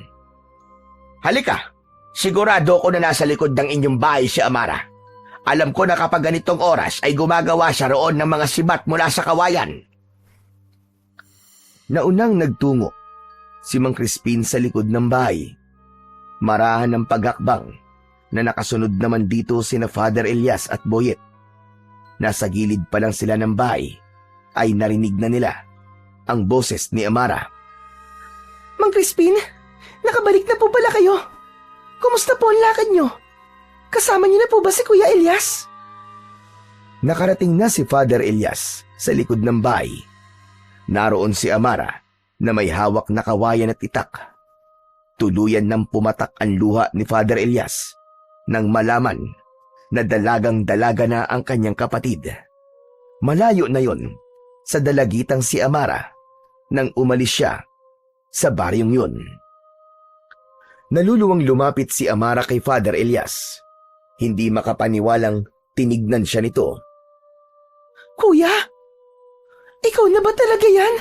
Halika, sigurado ko na nasa likod ng inyong bahay si Amara. Alam ko na kapag ganitong oras ay gumagawa siya roon ng mga sibat mula sa kawayan. Naunang nagtungo si Mang Crispin sa likod ng bahay. Marahan ng paghakbang na nakasunod naman dito sina Father Elias at Boyet. Nasa gilid pa lang sila ng bahay ay narinig na nila ang boses ni Amara. Mang Crispin, nakabalik na po pala kayo. Kumusta po ang lakad nyo? Kasama niyo na po ba si Kuya Elias? Nakarating na si Father Elias sa likod ng bahay. Naroon si Amara na may hawak na kawayan at itak. Tuluyan nang pumatak ang luha ni Father Elias nang malaman na dalagang-dalaga na ang kanyang kapatid. Malayo na yon sa dalagitang si Amara nang umalis siya sa baryong yun. Naluluwang lumapit si Amara kay Father Elias. Hindi makapaniwalang tinignan siya nito. Kuya, ikaw na ba talaga yan?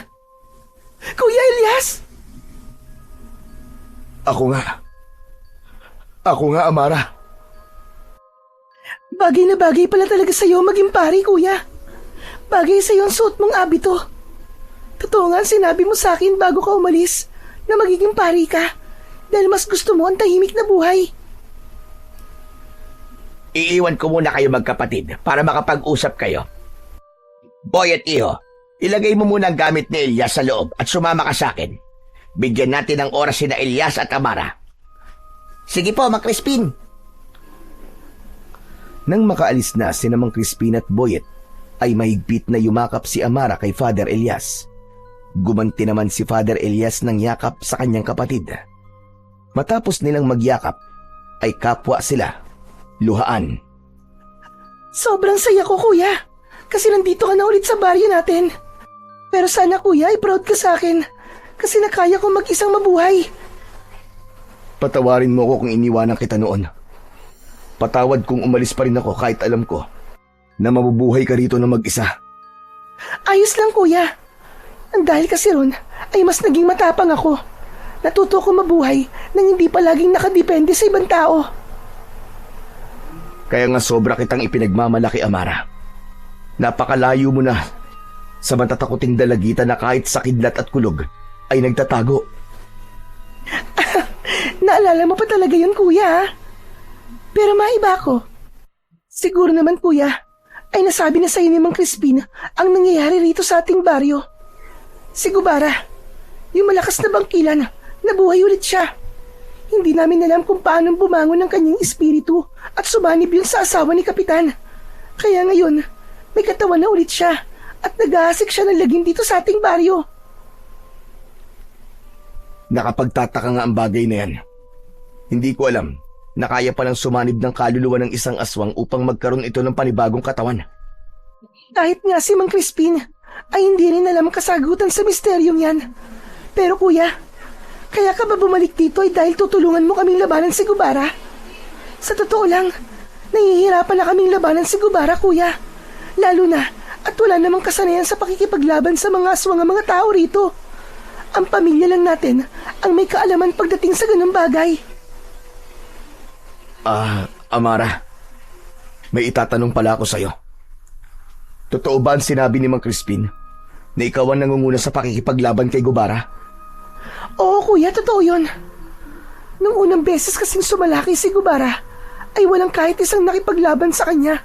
Kuya Elias? Ako nga, Amara. Bagay na bagay pala talaga sa'yo maging pari, kuya. Bagay sa'yo ang suot mong abito. Totoo nga sinabi mo sa akin bago ka umalis na magiging pari ka dahil mas gusto mo ang tahimik na buhay. Iiwan ko muna kayo magkapatid para makapag-usap kayo. Boy at Iho, ilagay mo muna ang gamit ni Elias sa loob at sumama ka sa akin. Bigyan natin ng oras sina Elias at Amara. Sige po, Mang Crispin. Nang makaalis na si Mang Crispin at Boyet, ay mahigpit na yumakap si Amara kay Father Elias. Gumanti naman si Father Elias ng yakap sa kanyang kapatid. Matapos nilang magyakap, ay kapwa sila. Luhaan. Sobrang saya ko, kuya. Kasi nandito ka na ulit sa baryo natin. Pero sana, kuya, ay proud ka sa akin. Kasi nakaya ko mag-isang mabuhay. Patawarin mo ako kung iniwanan kita noon. Patawad kung umalis pa rin ako kahit alam ko na mabubuhay ka rito na mag-isa. Ayos lang, kuya. Dahil kasi ron, ay mas naging matapang ako. Natuto ko mabuhay nang hindi pa laging nakadepende sa ibang tao. Kaya nga sobra kitang ipinagmamalaki, Amara. Napakalayo mo na sa matatakuting dalagitan na kahit sa kidlat at kulog ay nagtatago. Naalala mo pa talaga yun, kuya. Pero maiba ko. Siguro naman, kuya, ay nasabi na sa'yo ni Mang Crispin ang nangyayari rito sa ating baryo. Si Gubara, yung malakas na bangkilan, nabuhay ulit siya. Hindi namin alam kung paano bumangon ng kanyang espiritu at sumanib yun sa asawa ni Kapitan. Kaya ngayon, may katawan na ulit siya at nag-aasik siya ng lagim dito sa ating baryo. Nakapagtataka nga ang bagay na yan. Hindi ko alam na kaya palang sumanib ng kaluluwa ng isang aswang upang magkaroon ito ng panibagong katawan. Kahit nga si Mang Crispin ay hindi rin alam ang kasagutan sa misteryong yan. Pero kuya, kaya ka ba bumalik dito ay dahil tutulungan mo kaming labanan si Gubara? Sa totoo lang, nahihirapan na kaming labanan si Gubara, kuya. Lalo na at wala namang kasanayan sa pakikipaglaban sa mga aswang ang mga tao rito. Ang pamilya lang natin ang may kaalaman pagdating sa ganung bagay. Amara, may itatanong pala ako sa'yo. Totoo ba ang sinabi ni Mang Crispin na ikaw ang nangunguna sa pakikipaglaban kay Gubara? Oo kuya, totoo yun. Nung unang beses kasing sumalaki si Gubara, ay walang kahit isang nakipaglaban sa kanya.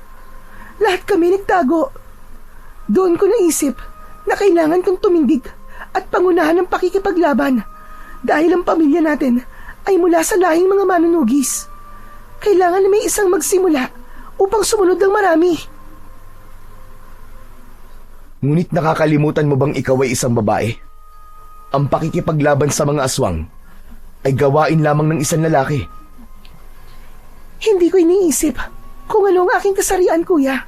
Lahat kami nagtago. Doon ko naisip na kailangan kong tumindig at pangunahan ng pakikipaglaban dahil ang pamilya natin ay mula sa lahing mga manunugis. Kailangan na may isang magsimula upang sumunod ng marami. Ngunit nakakalimutan mo bang ikaw ay isang babae? Ang pakikipaglaban sa mga aswang ay gawain lamang ng isang lalaki. Hindi ko iniisip kung ano ang aking kasarian, kuya.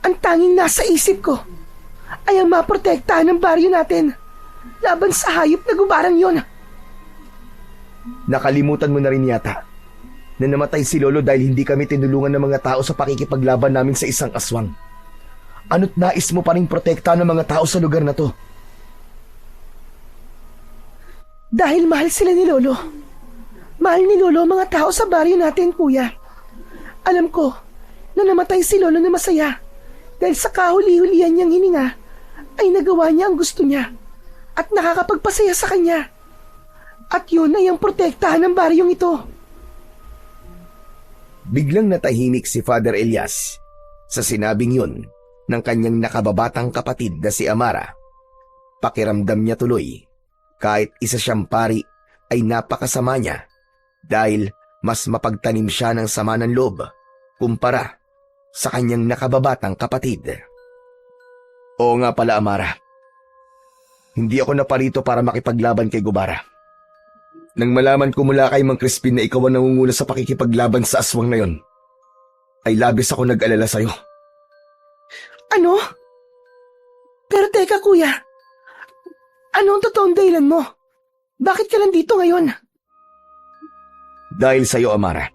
Ang tanging nasa isip ko ay ang maprotektahan ng baryo natin laban sa hayop na gubarang yon. Nakalimutan mo na rin yata na namatay si Lolo dahil hindi kami tinulungan ng mga tao sa pakikipaglaban namin sa isang aswang. Ano't nais mo pa rin protektahan ng mga tao sa lugar na to? Dahil mahal sila ni Lolo. Mahal ni Lolo ang mga tao sa baryo natin, kuya. Alam ko na namatay si Lolo na masaya dahil sa kahuli-hulihan niyang hininga ay nagawa niya ang gusto niya at nakakapagpasaya sa kanya. At yun ay ang protektahan ng baryong ito. Biglang natahimik si Father Elias sa sinabing yun ng kanyang nakababatang kapatid na si Amara. Pakiramdam niya tuloy kahit isa siyang pari ay napakasama niya dahil mas mapagtanim siya ng sama ng loob kumpara sa kanyang nakababatang kapatid. Oo nga pala, Amara. Hindi ako naparito para makipaglaban kay Gubara. Nang malaman ko mula kay Mang Crispin na ikaw ang nangunguna sa pakikipaglaban sa aswang na yon, ay labis ako nag-alala sa'yo. Ano? Pero teka, kuya. Ano ang totoong dahilan mo? Bakit ka nandito ngayon? Dahil sa'yo, Amara.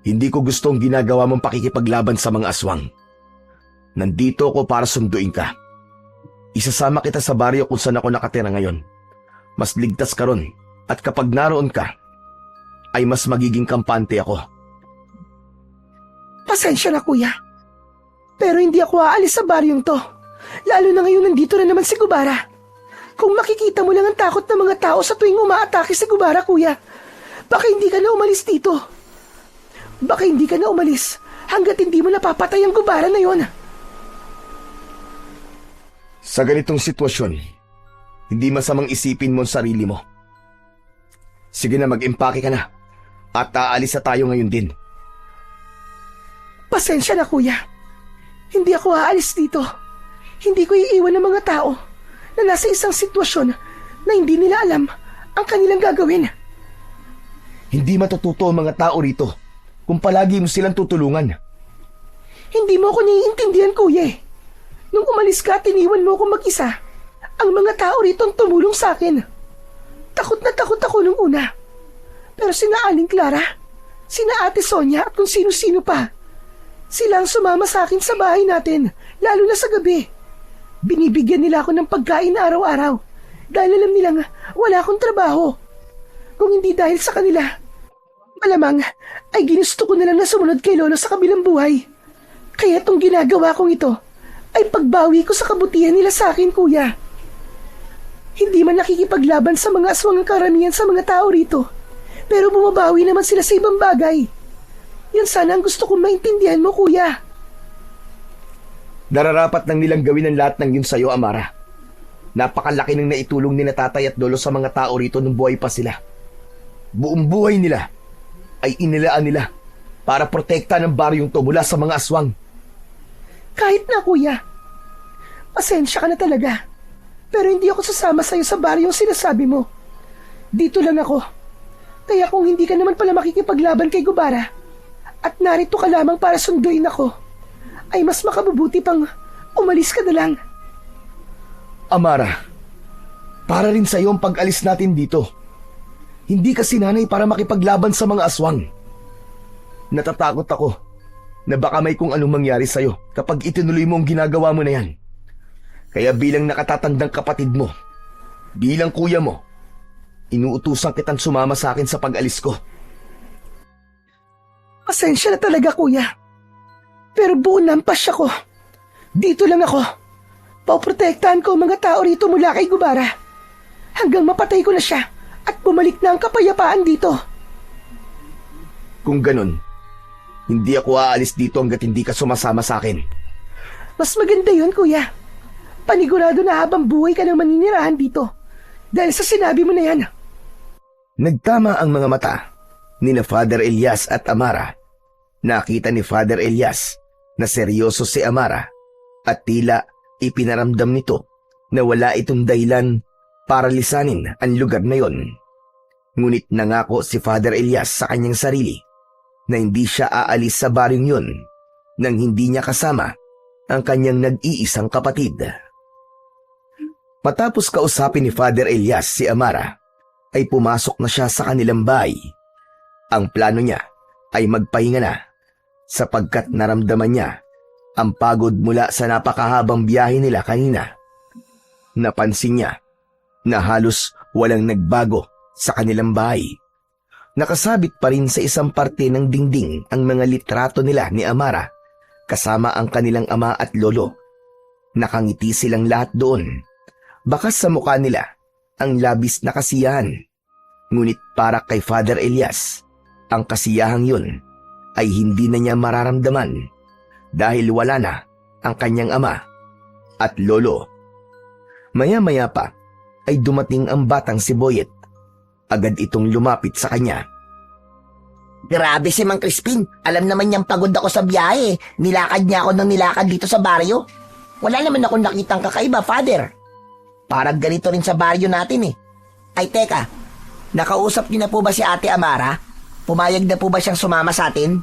Hindi ko gustong ginagawa mong pakikipaglaban sa mga aswang. Nandito ako para sunduin ka. Isasama kita sa baryo kung saan ako nakatira ngayon. Mas ligtas ka ron at kapag naroon ka, ay mas magiging kampante ako. Pasensya na, kuya. Pero hindi ako aalis sa baryong to. Lalo na ngayon nandito na naman si Gubara. Kung makikita mo lang ang takot ng mga tao sa tuwing umaatake si Gubara, kuya, baka hindi ka na umalis dito. Baka hindi ka na umalis hanggat hindi mo napapatay ang Gubara na yon. Sa ganitong sitwasyon, hindi masamang isipin mo ang sarili mo. Sige na, mag-impake ka na at aalis na tayo ngayon din. Pasensya na, kuya. Hindi ako aalis dito. Hindi ko iiwan ng mga tao na nasa isang sitwasyon na hindi nila alam ang kanilang gagawin. Hindi matututo ang mga tao rito kung palagi mo silang tutulungan. Hindi mo ako naiintindihan, kuya. Nung umalis ka at iniwan mo ako mag-isa, ang mga tao rito ang tumulong sa akin. Takot na takot ako nung una. Pero sina Aling Clara, sina Ate Sonia at kung sino-sino pa, sila ang sumama sa akin sa bahay natin, lalo na sa gabi. Binibigyan nila ako ng pagkain araw-araw dahil alam nilang wala akong trabaho. Kung hindi dahil sa kanila, malamang ay ginusto ko na lang na sumunod kay Lolo sa kabilang buhay. Kaya itong ginagawa kong ito ay pagbawi ko sa kabutihan nila sa akin, kuya. Hindi man nakikipaglaban sa mga aswang ang karamihan sa mga tao rito, pero bumabawi naman sila sa ibang bagay. Yan sana ang gusto kong maintindihan mo, kuya. Nararapat nang nilang gawin ang lahat ng yun sa'yo, Amara. Napakalaki ng naitulong ni na tatay at lolo sa mga tao rito nung buhay pa sila. Buong buhay nila ay inilaan nila para protektahan ng baryong to mula sa mga aswang. Kahit na, kuya. Pasensya ka na talaga. Pero hindi ako sasama sa'yo sa baryong sinasabi mo. Dito lang ako. Kaya kung hindi ka naman pala makikipaglaban kay Gubara at narito ka lamang para sunduin ako, ay mas makabubuti pang umalis ka na lang. Amara, para rin sa'yo ang pag-alis natin dito. Hindi ka sinanay para makipaglaban sa mga aswang. Natatakot ako na baka may kung anong mangyari sa'yo kapag itinuloy mo ang ginagawa mo na yan. Kaya bilang nakatatandang kapatid mo, bilang kuya mo, inuutusan kitang sumama sa akin sa pag-alis ko. Pasensya na talaga, kuya. Pero buo na ang pasya ko. Dito lang ako. Poprotektahan ko ang mga tao rito mula kay Gubara. Hanggang mapatay ko na siya at bumalik na ang kapayapaan dito. Kung ganun, hindi ako aalis dito hanggat hindi ka sumasama sa akin. Mas maganda yun, kuya. Panigurado na habang buhay ka nang maninirahan dito. Dahil sa sinabi mo na yan. Nagtama ang mga mata ni na Father Elias at Amara. Nakita ni Father Elias na seryoso si Amara at tila ipinaramdam nito na wala itong dahilan para lisanin ang lugar na yon. Ngunit nangako si Father Elias sa kanyang sarili na hindi siya aalis sa baryong yun nang hindi niya kasama ang kanyang nag-iisang kapatid. Matapos kausapin ni Father Elias si Amara, ay pumasok na siya sa kanilang bahay. Ang plano niya ay magpahinga na sapagkat naramdaman niya ang pagod mula sa napakahabang biyahe nila kanina. Napansin niya na halos walang nagbago sa kanilang bahay. Nakasabit pa rin sa isang parte ng dingding ang mga litrato nila ni Amara kasama ang kanilang ama at lolo. Nakangiti silang lahat doon. Bakas sa mukha nila ang labis na kasiyahan. Ngunit para kay Father Elias, ang kasiyahang yun ay hindi na niya mararamdaman dahil wala na ang kanyang ama at lolo. Maya-maya pa ay dumating ang batang si Boyet. Agad itong lumapit sa kanya. Grabe si Mang Crispin. Alam naman niyang pagod ako sa biyahe. Nilakad niya ako ng nilakad dito sa baryo. Wala naman akong nakitang kakaiba, Father. Parang ganito rin sa baryo natin eh. Ay teka, nakausap niyo na po ba si Ate Amara? Pumayag na po ba siyang sumama sa atin?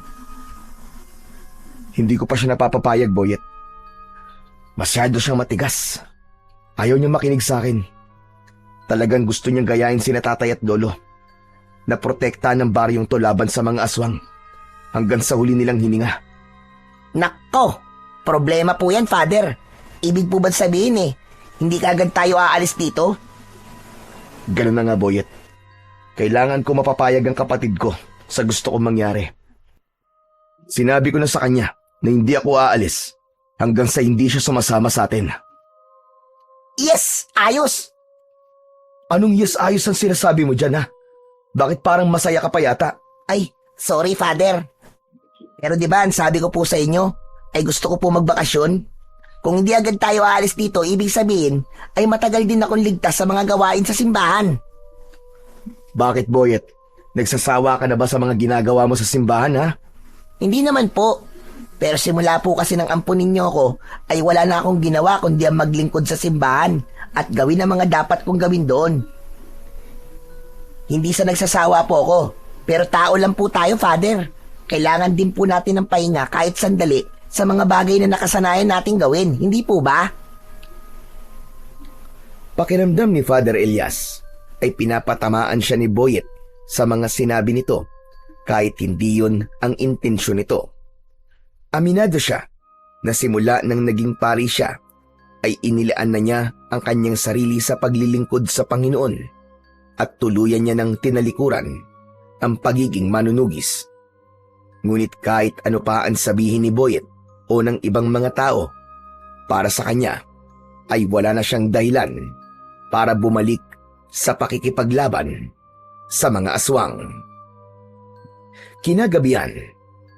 Hindi ko pa siya napapapayag, Boyet. Masyado siyang matigas. Ayaw niya makinig sa akin. Talagang gusto niyang gayahin sina tatay at lolo. Naprotektahan ng baryong to laban sa mga aswang. Hanggang sa huli nilang hininga. Nako, problema po yan, Father. Ibig po ba sabihin eh, hindi kaagad tayo aalis dito? Ganun na nga, Boyet. Kailangan ko mapapayag ang kapatid ko sa gusto kong mangyari. Sinabi ko na sa kanya na hindi ako aalis hanggang sa hindi siya sumasama sa atin. Yes, ayos! Anong yes ayos ang sinasabi mo dyan, ha? Bakit parang masaya ka pa yata? Ay, sorry, Father. Pero di ba, ang sabi ko po sa inyo, ay gusto ko po magbakasyon. Kung hindi agad tayo aalis dito, ibig sabihin, ay matagal din akong ligtas sa mga gawain sa simbahan. Bakit, Boyet? Nagsasawa ka na ba sa mga ginagawa mo sa simbahan, ha? Hindi naman po. Pero simula po kasi ng ampun ninyo ko, ay wala na akong ginawa kundi ang maglingkod sa simbahan at gawin ang mga dapat kong gawin doon. Hindi sa nagsasawa po ako, pero tao lang po tayo, Father. Kailangan din po natin ng pahinga kahit sandali sa mga bagay na nakasanayan nating gawin, hindi po ba? Pakiramdam ni Father Elias ay pinapatamaan siya ni Boyet sa mga sinabi nito kahit hindi yun ang intensyon nito. Aminado siya na simula nang naging pari siya ay inilaan na niya ang kanyang sarili sa paglilingkod sa Panginoon at tuluyan niya ng tinalikuran ang pagiging manunugis. Ngunit kahit ano pa ang sabihin ni Boyet o ng ibang mga tao, para sa kanya ay wala na siyang dahilan para bumalik sa pakikipaglaban sa mga aswang. Kinagabihan,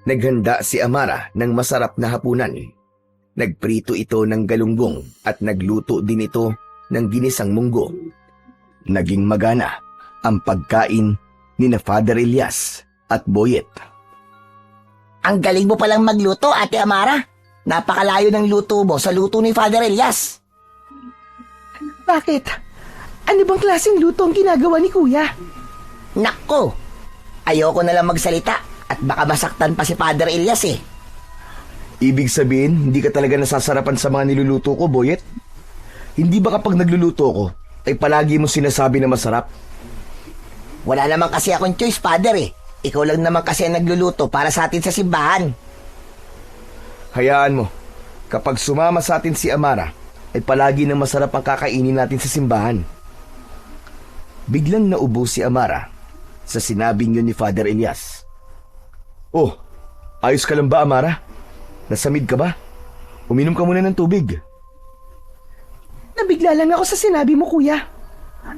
naghanda si Amara ng masarap na hapunan. Nagprito ito ng galunggong at nagluto din ito ng ginisang munggo. Naging magana ang pagkain ni na Father Elias at Boyet. Ang galing mo palang magluto, Ate Amara. Napakalayo ng luto mo sa luto ni Father Elias. Bakit? Ano bang klaseng luto ang ginagawa ni Kuya? Nako, ayoko na lang magsalita at baka masaktan pa si Father Elias eh. Ibig sabihin, hindi ka talaga nasasarapan sa mga niluluto ko, Boyet? Hindi ba kapag nagluluto ko, ay palagi mo sinasabi na masarap? Wala naman kasi akong choice, Father eh. Ikaw lang naman kasi ang nagluluto para sa atin sa simbahan. Hayaan mo, kapag sumama sa atin si Amara, ay palagi na masarap ang kakainin natin sa simbahan. Biglang naubo si Amara sa sinabing yun ni Father Elias. Oh, ayos ka lang ba, Amara? Nasamid ka ba? Uminom ka muna ng tubig. Nabigla lang ako sa sinabi mo, kuya.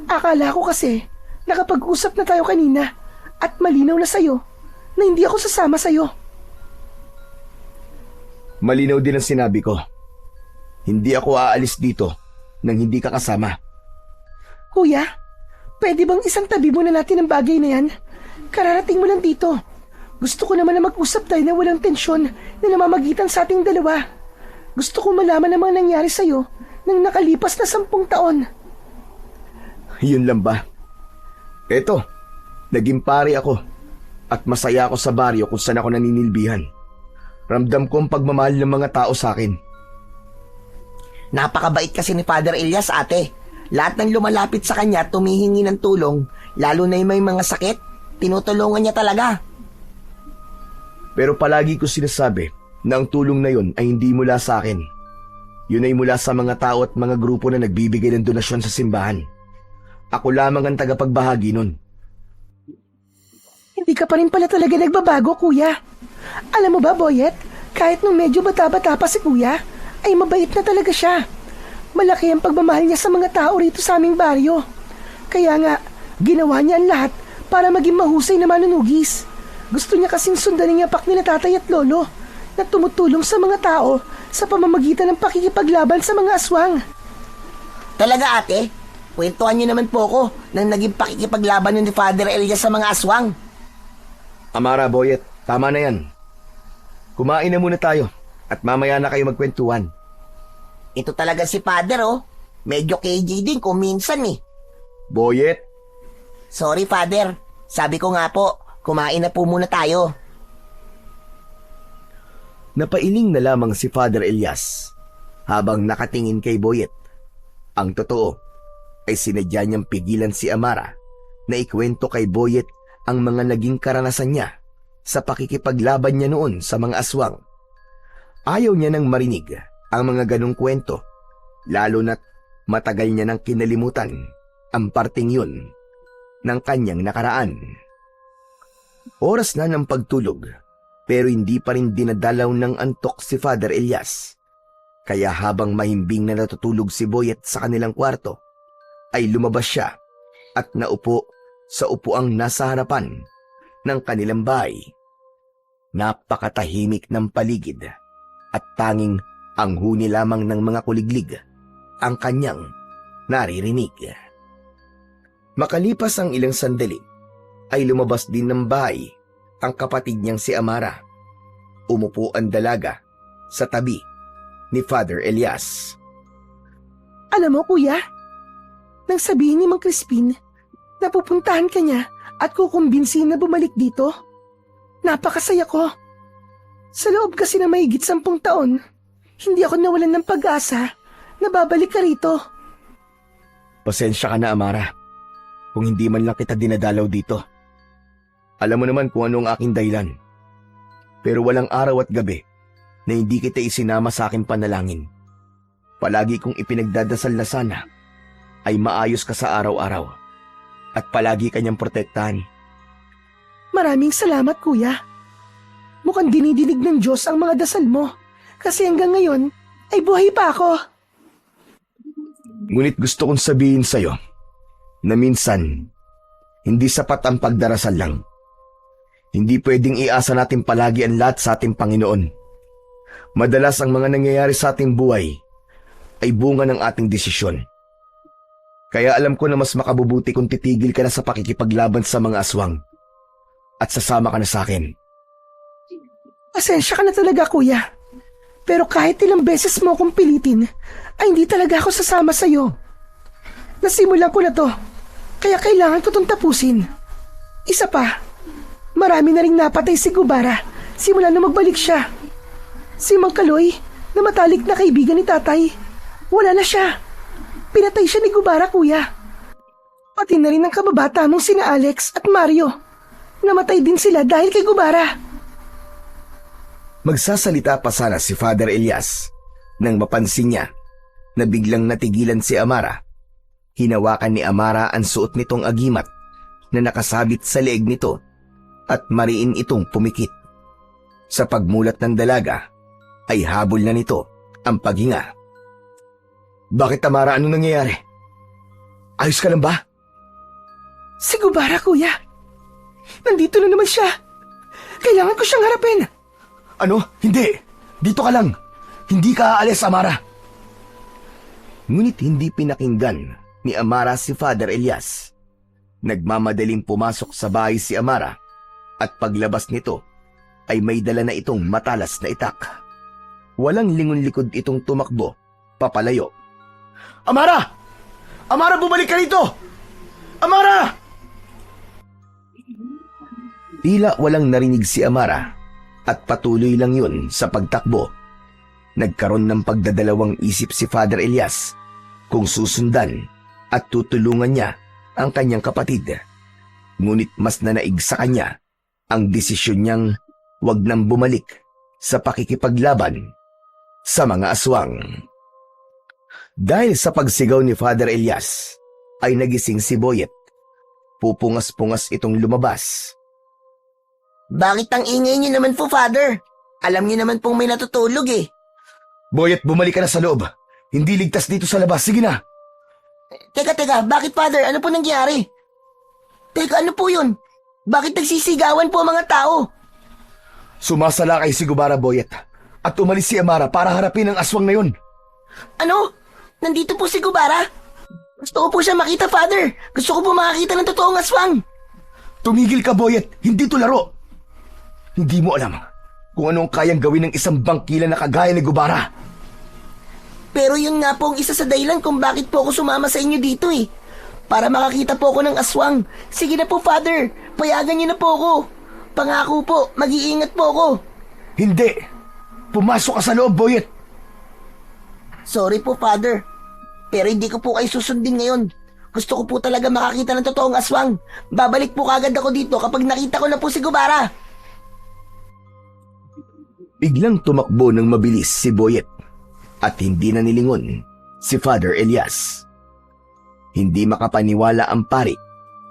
Akala ko kasi nakapag-usap na tayo kanina at malinaw na sa'yo na hindi ako sasama sa'yo. Malinaw din ang sinabi ko. Hindi ako aalis dito nang hindi ka kasama. Kuya, pwede bang isang tabi muna natin ang bagay na yan? Kararating mo lang dito. Gusto ko naman na mag-usap tayo na walang tensyon na namamagitan sa ating dalawa. Gusto ko malaman ang mga nangyari sa'yo nang nakalipas na 10 taon. Yun lang ba? Eto, naging pare ako at masaya ako sa baryo kung saan ako naninilbihan. Ramdam ko ang pagmamahal ng mga tao sa akin. Napakabait kasi ni Father Elias, ate. Lahat ng lumalapit sa kanya tumihingi ng tulong, lalo na yung may mga sakit, tinutulungan niya talaga. Pero palagi ko sinasabi na ang tulong na yun ay hindi mula sa akin. Yun ay mula sa mga tao at mga grupo na nagbibigay ng donasyon sa simbahan. Ako lamang ang tagapagbahagi nun. Hindi ka pa rin pala talaga nagbabago, kuya. Alam mo ba, Boyet, kahit nung medyo bata-bata pa si kuya, ay mabait na talaga siya. Malaki ang pagmamahal niya sa mga tao rito sa aming baryo. Kaya nga, ginawa niya ang lahat para maging mahusay na manunugis. Gusto niya kasing sundanin ang pak nila tatay at lolo na tumutulong sa mga tao sa pamamagitan ng pakikipaglaban sa mga aswang. Talaga, ate? Kwentuhan niyo naman po ako nang naging pakikipaglaban ni Father Elias sa mga aswang. Amara, Boyet, tama na yan. Kumain na muna tayo at mamaya na kayo magkwentuhan. Ito talaga si Father, oh. Medyo KJ din kung minsan eh. Boyet, Sorry, Father. Sabi ko nga po, kumain na po muna tayo. napailing na lamang si Father Elias habang nakatingin kay Boyet. Ang totoo ay sinadya niyang pigilan si Amara na ikwento kay Boyet ang mga naging karanasan niya sa pakikipaglaban niya noon sa mga aswang. Ayaw niya nang marinig ang mga ganong kwento, lalo na't matagal niya nang kinalimutan ang parting yun ng kanyang nakaraan. Oras na ng pagtulog, pero hindi pa rin dinadalaw ng antok si Father Elias. Kaya habang mahimbing na natutulog si Boyet sa kanilang kwarto, ay lumabas siya at naupo sa upuang nasa harapan ng kanilang bahay. Napakatahimik ng paligid at tanging ang huni lamang ng mga kuliglig ang kanyang naririnig. Makalipas ang ilang sandali, ay lumabas din ng bahay ang kapatid niyang si Amara. Umupo ang dalaga sa tabi ni Father Elias. Alam mo, kuya, nang sabihin ni Mang Crispin na pupuntahan ka niya at kukumbinsin na bumalik dito, napakasaya ko. Sa loob kasi na mahigit 10 taon, hindi ako nawalan ng pag-asa na babalik ka rito. Pasensya ka na, Amara, kung hindi man lang kita dinadalaw dito. Alam mo naman kung ano ang aking dahilan. Pero walang araw at gabi na hindi kita isinama sa aking panalangin. Palagi kong ipinagdadasal na sana ay maayos ka sa araw-araw at palagi kanyang protektahan. Maraming salamat, kuya. Mukhang dinidinig ng Diyos ang mga dasal mo kasi hanggang ngayon ay buhay pa ako. Ngunit gusto kong sabihin sa'yo na minsan hindi sapat ang pagdarasal lang. Hindi pwedeng iasa natin palagi ang lahat sa ating Panginoon. Madalas ang mga nangyayari sa ating buhay ay bunga ng ating desisyon. Kaya alam ko na mas makabubuti kung titigil ka na sa pakikipaglaban sa mga aswang at sasama ka na sa akin. Pasensya ka na talaga, kuya. Pero kahit ilang beses mo akong pilitin, ay hindi talaga ako sasama sa'yo. Nasimulan ko na to, kaya kailangan ko itong tapusin. Isa pa, marami na ring napatay si Gubara simula na magbalik siya. Si Mang Kaloy, na matalik na kaibigan ni tatay, wala na siya. Pinatay siya ni Gubara, kuya. Pati na rin ang kababata mong sina Alex at Mario. Namatay din sila dahil kay Gubara. Magsasalita pa sana si Father Elias nang mapansin niya na biglang natigilan si Amara. Hinawakan ni Amara ang suot nitong agimat na nakasabit sa leeg nito at mariin itong pumikit. Sa pagmulat ng dalaga ay habol na nito ang paghinga. Bakit, Tamara? Ano nangyayari? Ayos ka lang ba? Si Gubara, kuya. Nandito na naman siya. Kailangan ko siyang harapin. Ano? Hindi. Dito ka lang. Hindi ka aalis, Amara. Ngunit hindi pinakinggan ni Amara si Father Elias. Nagmamadaling pumasok sa bahay si Amara at paglabas nito ay may dala na itong matalas na itak. Walang lingon-likod itong tumakbo, papalayo. Amara! Amara, bumalik ka rito! Amara! Tila walang narinig si Amara at patuloy lang yun sa pagtakbo. Nagkaroon ng pagdadalawang isip si Father Elias kung susundan at tutulungan niya ang kanyang kapatid. Ngunit mas nanaig sa kanya ang desisyon niyang wag nang bumalik sa pakikipaglaban sa mga aswang. Dahil sa pagsigaw ni Father Elias ay nagising si Boyet. Pupungas-pungas itong lumabas. Bakit ang ingay niyo naman po, Father? Alam niyo naman pong may natutulog eh. Boyet, bumalik ka na sa loob. Hindi ligtas dito sa labas. Sige na. Teka, bakit, Father? Ano po nangyari? Teka, ano po yun? Bakit nagsisigawan po ang mga tao? Sumasalakay si Gubara, Boyet, at umalis si Amara para harapin ang aswang na yun. Ano? Nandito po si Gubara? Gusto ko po siya makita, Father. Gusto ko po makakita ng totoong aswang. Tumigil ka, Boyet. Hindi to laro. Hindi mo alam kung ano ang kayang gawin ng isang bangkila na kagaya ni Gubara. Pero yun nga po ang isa sa dahilan kung bakit po ako sumama sa inyo dito eh. Para makakita po ako ng aswang. Sige na po, Father. Payagan niyo na po ako. Pangako po, mag-iingat po ako. Hindi. Pumasok ka sa loob, Boyet. Sorry po, Father. Pero hindi ko po kayo susundin ngayon. Gusto ko po talaga makakita ng totoong aswang. Babalik po kagad ako dito kapag nakita ko na po si Gubara. Biglang tumakbo ng mabilis si Boyet at hindi na nilingon si Father Elias. Hindi makapaniwala ang pari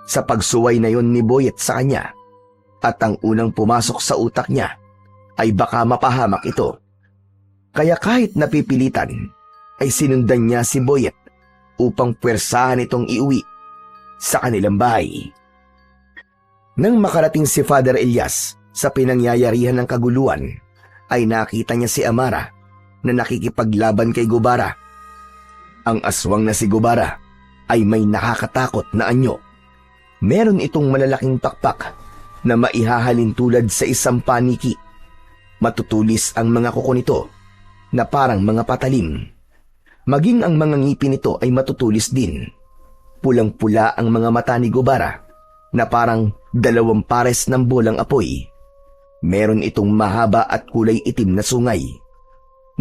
sa pagsuway na yon ni Boyet sa kanya at ang unang pumasok sa utak niya ay baka mapahamak ito. Kaya kahit napipilitan ay sinundan niya si Boyet upang puwersahan itong iuwi sa kanilang bahay. Nang makarating si Father Elias sa pinangyayarihan ng kaguluhan, ay nakita niya si Amara na nakikipaglaban kay Gubara. Ang aswang na si Gubara ay may nakakatakot na anyo. Meron itong malalaking pakpak na maihahalin tulad sa isang paniki. Matutulis ang mga kuko nito na parang mga patalim. Maging ang mga ngipin nito ay matutulis din. Pulang-pula ang mga mata ni Gubara na parang 2 pares ng bolang apoy. Meron itong mahaba at kulay itim na sungay.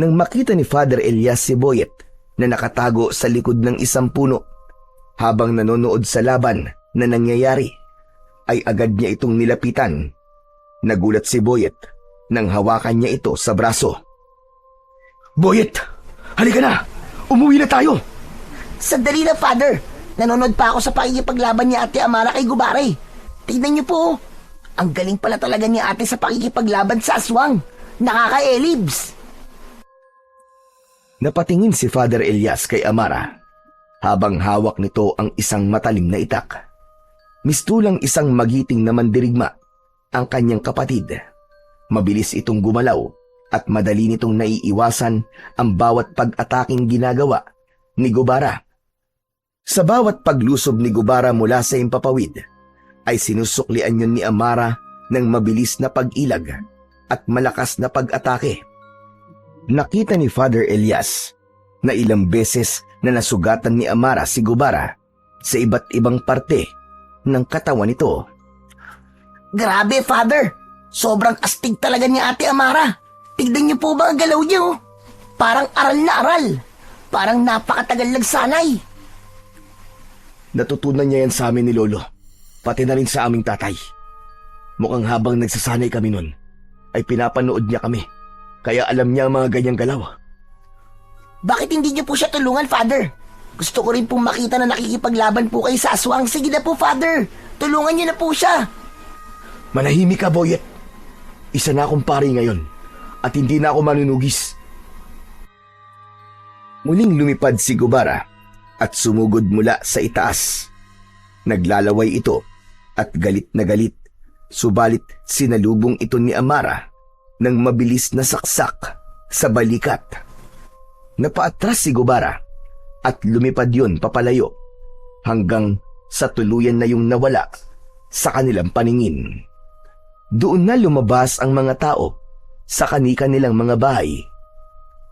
Nang makita ni Father Elias si Boyet na nakatago sa likod ng isang puno habang nanonood sa laban na nangyayari, ay agad niya itong nilapitan. Nagulat si Boyet nang hawakan niya ito sa braso. Boyet! Halika na! Umuwi na tayo! Sandali na, Father. Nanonood pa ako sa pakikipaglaban ni Ate Amara kay Gubara eh. Tignan niyo po. Ang galing pala talaga ni ate sa pakikipaglaban sa aswang. Nakaka-elibs. Napatingin si Father Elias kay Amara habang hawak nito ang isang matalim na itak. Mistulang isang magiting na mandirigma ang kanyang kapatid. Mabilis itong gumalaw at madali nitong naiiwasan ang bawat pag-ataking ginagawa ni Gubara. Sa bawat paglusob ni Gubara mula sa impapawid, ay sinusuklian yun ni Amara ng mabilis na pag-ilag at malakas na pag-atake. Nakita ni Father Elias na ilang beses na nasugatan ni Amara si Gubara sa iba't ibang parte ng katawan nito. Grabe, Father. Sobrang astig talaga ni Ate Amara. Tignan niyo po ba ang galaw niya oh? Parang aral na aral. Parang napakatagal nagsanay. Natutunan niya yan sa amin ni Lolo. Pati na rin sa aming tatay. Mukhang habang nagsasanay kami nun, ay pinapanood niya kami. Kaya alam niya ang mga ganyang galaw. Bakit hindi niyo po siya tulungan, Father? Gusto ko rin pong makita na nakikipaglaban po kayo sa aswang. Sige na po, Father. Tulungan niyo na po siya. Manahimik ka, Boyet. Isa na akong pari ngayon at hindi na ako manunugis. Muling lumipad si Gubara at sumugod mula sa itaas. Naglalaway ito at galit na galit, subalit sinalubong ito ni Amara ng mabilis na saksak sa balikat. Napaatras si Gubara at lumipad yun papalayo hanggang sa tuluyan na yung nawala sa kanilang paningin. Doon na lumabas ang mga tao sa kani-kanilang mga bahay.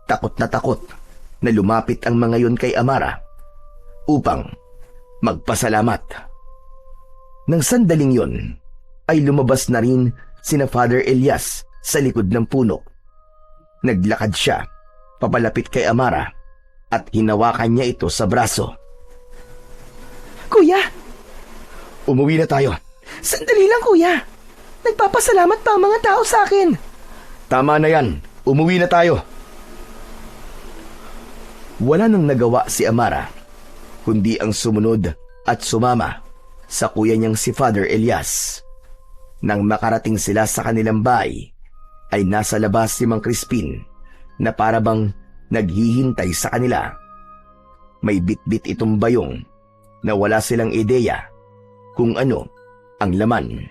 Takot na lumapit ang mga yun kay Amara upang magpasalamat. Nang sandaling yon ay lumabas na rin sina Father Elias sa likod ng puno. Naglakad siya papalapit kay Amara at hinawakan niya ito sa braso. Kuya, Umuwi na tayo. sandali lang kuya. Nagpapasalamat pa ang mga tao sa akin. Tama na yan. Umuwi na tayo. Wala nang nagawa si Amara, kundi ang sumunod at sumama sa kuya niyang si Father Elias. Nang makarating sila sa kanilang bahay, ay nasa labas si Mang Crispin na parabang naghihintay sa kanila. May bitbit itong bayong na wala silang ideya kung ano ang laman.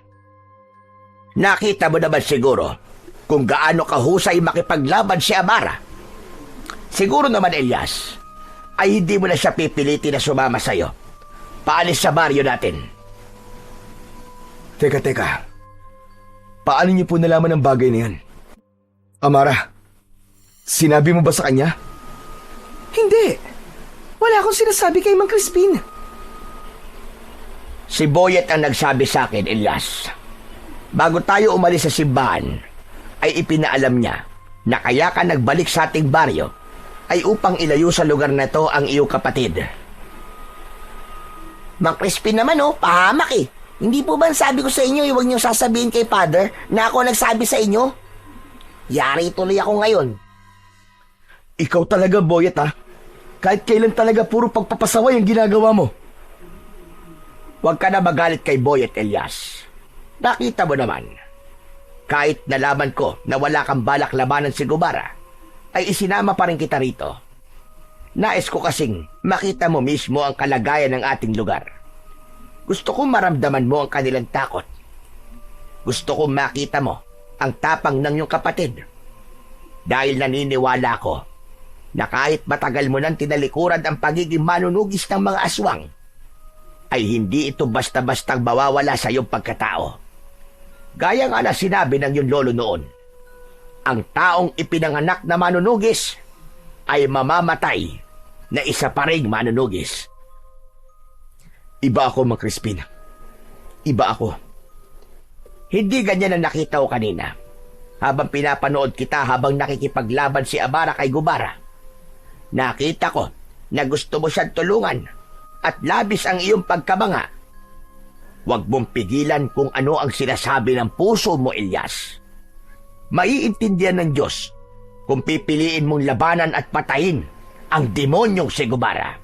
Nakita mo naman siguro kung gaano kahusay makipaglaban si Amara. Siguro naman, Elias, ay hindi mo na siya pipilitin na sumama sa'yo. Paalis sa baryo natin. Teka. Paano niyo po nalaman ang bagay na yan? Amara, sinabi mo ba sa kanya? Hindi. Wala akong sinasabi kay Mang Crispin. Si Boyet ang nagsabi sa akin, Elias. Bago tayo umalis sa simbahan, ay ipinaalam niya na kaya ka nagbalik sa ating baryo ay upang ilayo sa lugar na to ang iyong kapatid. Mang Crispin naman pahamak eh. Hindi po ba sabi ko sa inyo, huwag niyo sasabihin kay Father na ako nagsabi sa inyo? Yari tuloy ako ngayon. Ikaw talaga, Boyet, ha? Kahit kailan talaga puro pagpapasaway ang ginagawa mo. Huwag ka na magalit kay Boyet, Elias. Nakita mo naman, kahit nalaman ko na wala kang balak labanan si Gubara, ay isinama pa rin kita rito. Nais ko kasing makita mo mismo ang kalagayan ng ating lugar. Gusto kong maramdaman mo ang kanilang takot. Gusto kong makita mo ang tapang ng iyong kapatid. Dahil naniniwala ko na kahit matagal mo nang tinalikuran ang pagiging manunugis ng mga aswang, ay hindi ito basta-bastang mawawala sa iyong pagkatao. Gaya nga na sinabi ng iyong lolo noon, ang taong ipinanganak na manunugis ay mamamatay na isa pa ring manunugis. Iba ako, Mang Crispin. Iba ako. Hindi ganyan ang nakita ko kanina. Habang pinapanood kita habang nakikipaglaban si Amara kay Gubara. Nakita ko na gusto mo siyang tulungan at labis ang iyong pagkabanga. Huwag mong pigilan kung ano ang sinasabi ng puso mo, Elias. Maiintindihan ng Diyos kung pipiliin mong labanan at patayin ang demonyong si Gubara.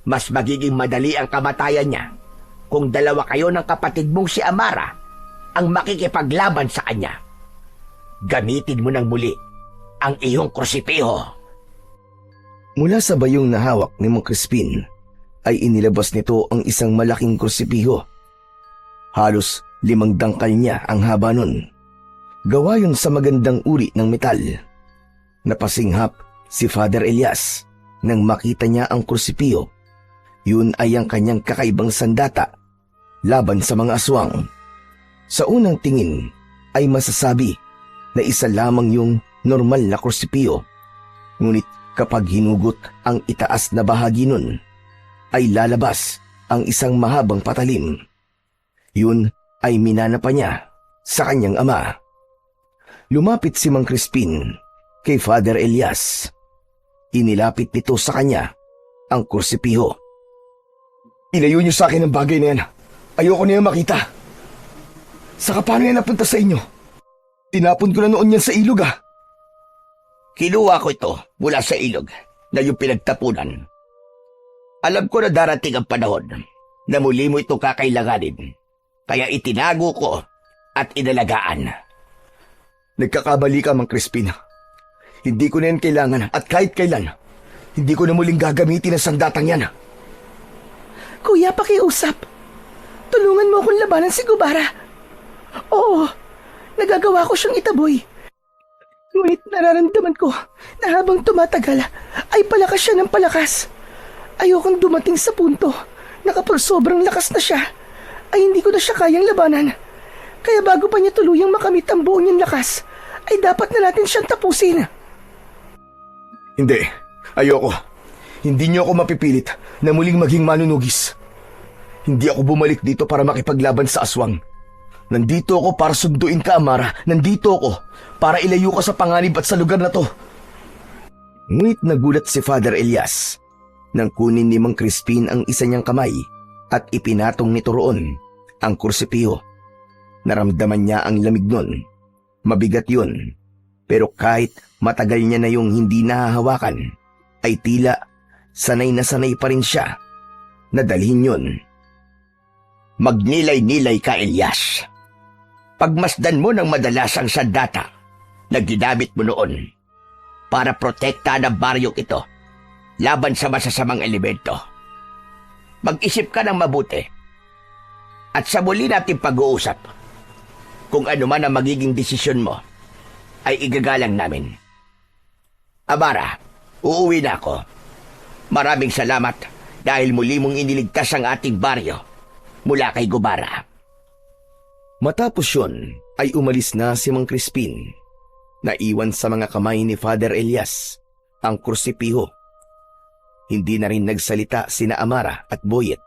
Mas magiging madali ang kamatayan niya kung dalawa kayo ng kapatid mong si Amara ang makikipaglaban sa kanya. Gamitin mo ng muli ang iyong krusipiho. Mula sa bayong na hawak ni Mang Crispin, ay inilabas nito ang isang malaking krusipiho. Halos 5 dangkal niya ang haba nun. Gawa yun sa magandang uri ng metal. Napasinghap si Father Elias nang makita niya ang krusipiho. Yun ay ang kanyang kakaibang sandata laban sa mga aswang. Sa unang tingin ay masasabi na isa lamang yung normal na krusipiho. Ngunit kapag hinugot ang itaas na bahagi nun, ay lalabas ang isang mahabang patalim. Yun ay minana pa niya sa kanyang ama. Lumapit si Mang Crispin kay Father Elias. Inilapit nito sa kanya ang krusipiho. Ilayo niyo sa akin ang bagay na yan. Ayoko na yan makita. Saka paano yan napunta sa inyo? Tinapon ko na noon yan sa ilog Kinuha ko ito mula sa ilog na yung pinagtapunan. Alam ko na darating ang panahon na muli mo ito kakailanganin. Kaya itinago ko at inalagaan. Nagkakabali ka, Mang Crispin. Hindi ko na yan kailangan at kahit kailan, Hindi ko na muling gagamitin ang sandatang yan. Kuya, pakiusap. Tulungan mo akong labanan si Gubara. Oo, nagagawa ko siyang itaboy. Ngunit nararamdaman ko na habang tumatagal ay palakas siya ng palakas. Ayokong dumating sa punto na kapag sobrang lakas na siya, ay hindi ko na siya kayang labanan. Kaya bago pa niya tuluyang makamit ang buo niyang lakas, ay dapat na natin siyang tapusin. Hindi, ayoko. Hindi niyo ako mapipilit na muling maging manunugis. Hindi ako bumalik dito para makipaglaban sa aswang. Nandito ako para sunduin ka, Amara. Nandito ako para ilayo ka sa panganib at sa lugar na to. Ngunit nagulat si Father Elias nang kunin ni Mang Crispin ang isa niyang kamay at ipinatong nito roon ang kursipiyo. Naramdaman niya ang lamig nun. Mabigat yun. Pero kahit matagal niya na yung hindi nahahawakan, ay tila sanay na sanay pa rin siya na dalhin yun. Magnilay-nilay ka, Elias. Pagmasdan mo ng madalas ang sandata na ginamit mo noon para protektahan ang baryong ito laban sa masasamang elemento. Mag-isip ka ng mabuti at sa muli nating pag-uusap, kung ano man ang magiging desisyon mo, ay igagalang namin. Amara, uuwi na ako. Maraming salamat dahil muli mong iniligtas ang ating baryo mula kay Gubara. Matapos yun, ay umalis na si Mang Crispin. Naiwan sa mga kamay ni Father Elias ang kursipiho. Hindi na rin nagsalita sina Amara at Boyet.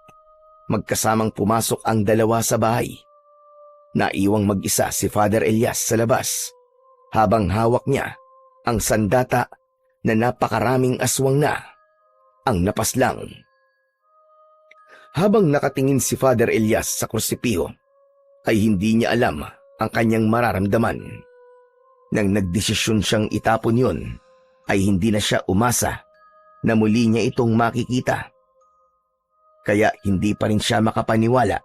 Magkasamang pumasok ang dalawa sa bahay. Naiwang mag-isa si Father Elias sa labas habang hawak niya ang sandata na napakaraming aswang na ang napaslang. Habang nakatingin si Father Elias sa kursipiho, ay hindi niya alam ang kanyang mararamdaman. Nang nagdesisyon siyang itapon yun, ay hindi na siya umasa na muli niya itong makikita. Kaya hindi pa rin siya makapaniwala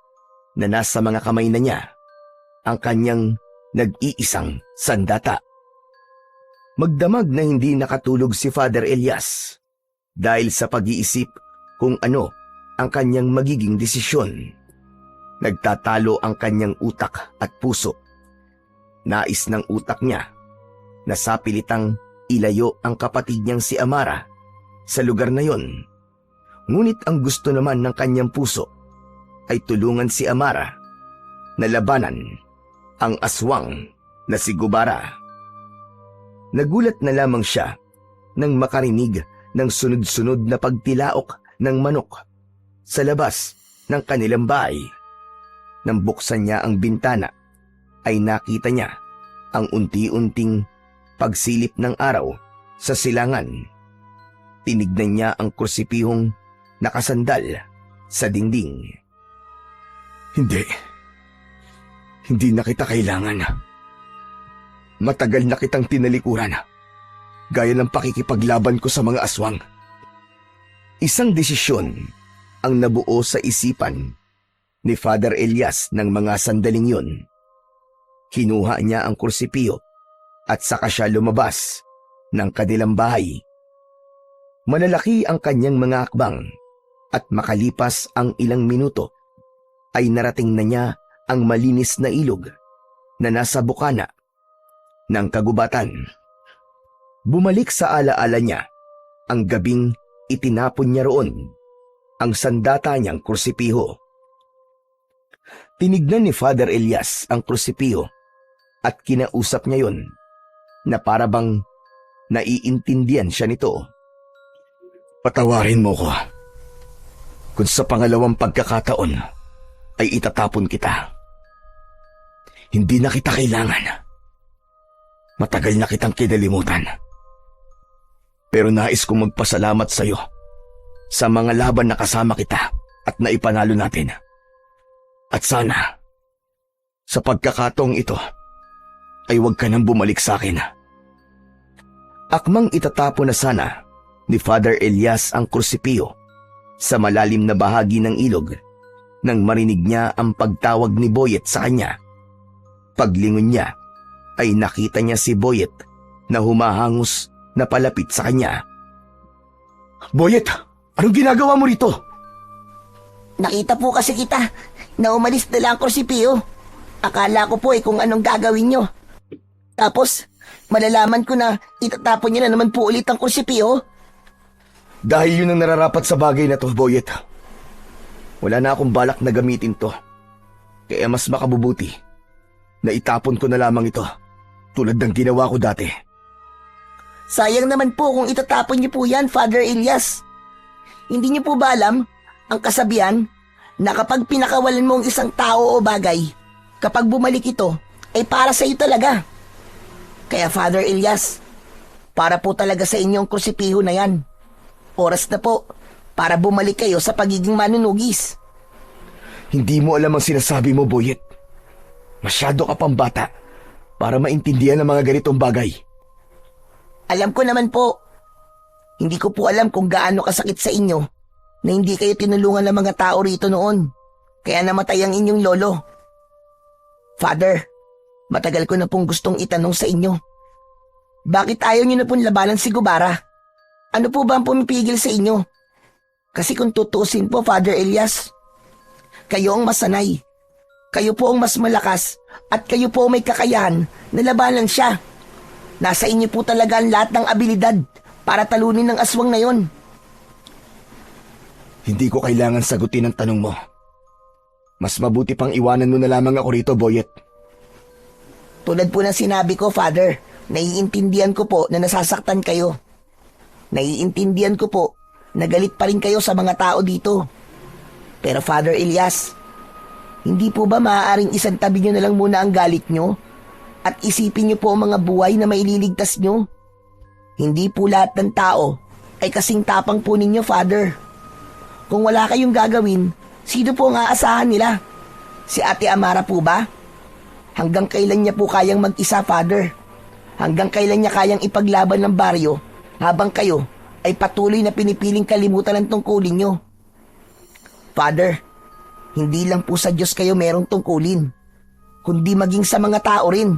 na nasa mga kamay na niya ang kanyang nag-iisang sandata. Magdamag na hindi nakatulog si Father Elias dahil sa pag-iisip kung ano ang kanyang magiging desisyon. Nagtatalo ang kanyang utak at puso. Nais ng utak niya na sapilitang ilayo ang kapatid niyang si Amara sa lugar na yon. Ngunit ang gusto naman ng kanyang puso ay tulungan si Amara na labanan ang aswang na si Gubara. Nagulat na lamang siya nang makarinig ng sunod-sunod na pagtilaok ng manok sa labas ng kanilang bahay. Nang buksan niya ang bintana, ay nakita niya ang unti-unting pagsilip ng araw sa silangan. Tinignan niya ang kursipihong nakasandal sa dingding. Hindi na kita kailangan. Matagal na kitang tinalikuran, gaya ng pakikipaglaban ko sa mga aswang. Isang desisyon ang nabuo sa isipan ni Father Elias ng mga sandaling yun. Kinuha niya ang kursipiyo at saka siya lumabas ng kanilang bahay. Malalaki ang kanyang mga akbang at makalipas ang ilang minuto ay narating na niya ang malinis na ilog na nasa bukana ng kagubatan. Bumalik sa alaala niya ang gabing itinapon niya roon ang sandata niyang kursipiho. Tinignan ni Father Elias ang kursipiho at kinausap niya yon na para bang naiintindihan siya nito. Patawarin mo ko kung sa pangalawang pagkakataon ay itatapon kita. Hindi na kita kailangan. Matagal na kitang kinalimutan. Pero nais kong magpasalamat sa iyo sa mga laban na kasama kita at naipanalo natin. At sana, sa pagkakataong ito, ay huwag ka nang bumalik sa akin. Akmang itatapon na sana ni Father Elias ang kursipiyo sa malalim na bahagi ng ilog nang marinig niya ang pagtawag ni Boyet sa kanya. Paglingon niya, ay nakita niya si Boyet na humahangos na palapit sa kanya. Boyet, anong ginagawa mo rito? Nakita po kasi kita na umalis na lang ang Korsipio. Akala ko po kung anong gagawin nyo. Tapos, malalaman ko na itatapon niya na naman po ulit ang Korsipio. Dahil yun ang nararapat sa bagay na to, Boyet. Wala na akong balak na gamitin to. Kaya mas makabubuti na itapon ko na lamang ito tulad ng ginawa ko dati. Sayang naman po kung itatapon niyo po yan, Father Elias. Hindi niyo po ba alam ang kasabihan na kapag pinakawalan mo ang isang tao o bagay, kapag bumalik ito, ay para sa iyo talaga. Kaya Father Elias, para po talaga sa inyo ang krusipiho na yan. Oras na po para bumalik kayo sa pagiging manunugis. Hindi mo alam ang sinasabi mo, Boyet. Masyado ka pang bata para maintindihan ang mga ganitong bagay. Alam ko naman po. Hindi ko po alam kung gaano kasakit sa inyo na hindi kayo tinulungan ng mga tao rito noon. Kaya namatay ang inyong lolo. Father, matagal ko na pong gustong itanong sa inyo. Bakit ayaw niyo na pong labanan si Gubara? Ano po ba ang pumipigil sa inyo? Kasi kung tutusin po, Father Elias, kayo ang masanay. Kayo po ang mas malakas at kayo po ang may kakayahan na labanan siya. Nasa inyo po talaga ang lahat ng abilidad para talunin ng aswang na yon. Hindi ko kailangan sagutin ang tanong mo. Mas mabuti pang iwanan mo na lamang ako rito, Boyet. Tulad po ng sinabi ko, Father, naiintindihan ko po na nasasaktan kayo. Naiintindihan ko po na galit pa rin kayo sa mga tao dito. Pero Father Elias, hindi po ba maaaring isang tabi nyo na lang muna ang galit nyo? At isipin nyo po ang mga buhay na maililigtas nyo? Hindi po lahat ng tao ay kasing tapang po ninyo, Father. Kung wala kayong gagawin, sino po ang aasahan nila? Si Ate Amara po ba? Hanggang kailan niya po kayang mag-isa, Father? Hanggang kailan niya kayang ipaglaban ng baryo habang kayo ay patuloy na pinipiling kalimutan ang tungkulin nyo? Father, hindi lang po sa Diyos kayo merong tungkulin, kundi maging sa mga tao rin.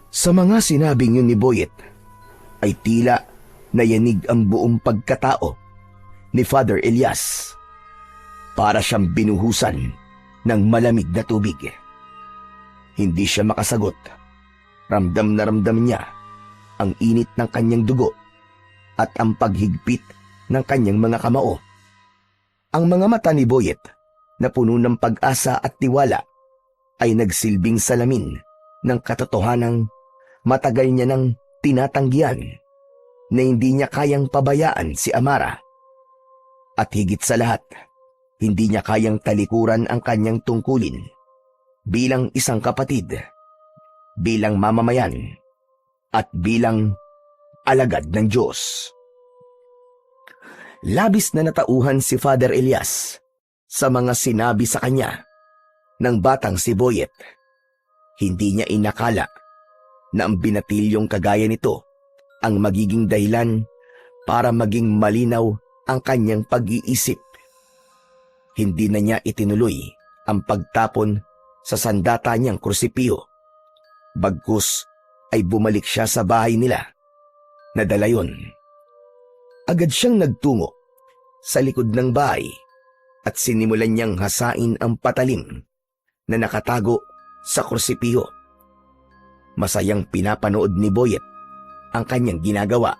Sa mga sinabing yun ni Boyet, ay tila nayanig ang buong pagkatao ni Father Elias. Para siyang binuhusan ng malamig na tubig. Hindi siya makasagot. Ramdam na ramdam niya ang init ng kanyang dugo at ang paghigpit ng kanyang mga kamao. Ang mga mata ni Boyet na puno ng pag-asa at tiwala ay nagsilbing salamin ng katotohanang matagal niya nang tinatanggihan na hindi niya kayang pabayaan si Amara. At higit sa lahat, hindi niya kayang talikuran ang kanyang tungkulin bilang isang kapatid, bilang mamamayan, at bilang alagad ng Diyos. Labis na natauhan si Father Elias sa mga sinabi sa kanya ng batang si Boyet. Hindi niya inakala na ang binatilyong kagaya nito ang magiging dahilan para maging malinaw ang kanyang pag-iisip. Hindi na niya itinuloy ang pagtapon sa sandata niyang krusipiyo. Bagkus ay bumalik siya sa bahay nila. Nadala yun. Agad siyang nagtungo sa likod ng bahay at sinimulan niyang hasain ang patalim na nakatago sa krusipiyo. Masayang pinapanood ni Boyet ang kanyang ginagawa.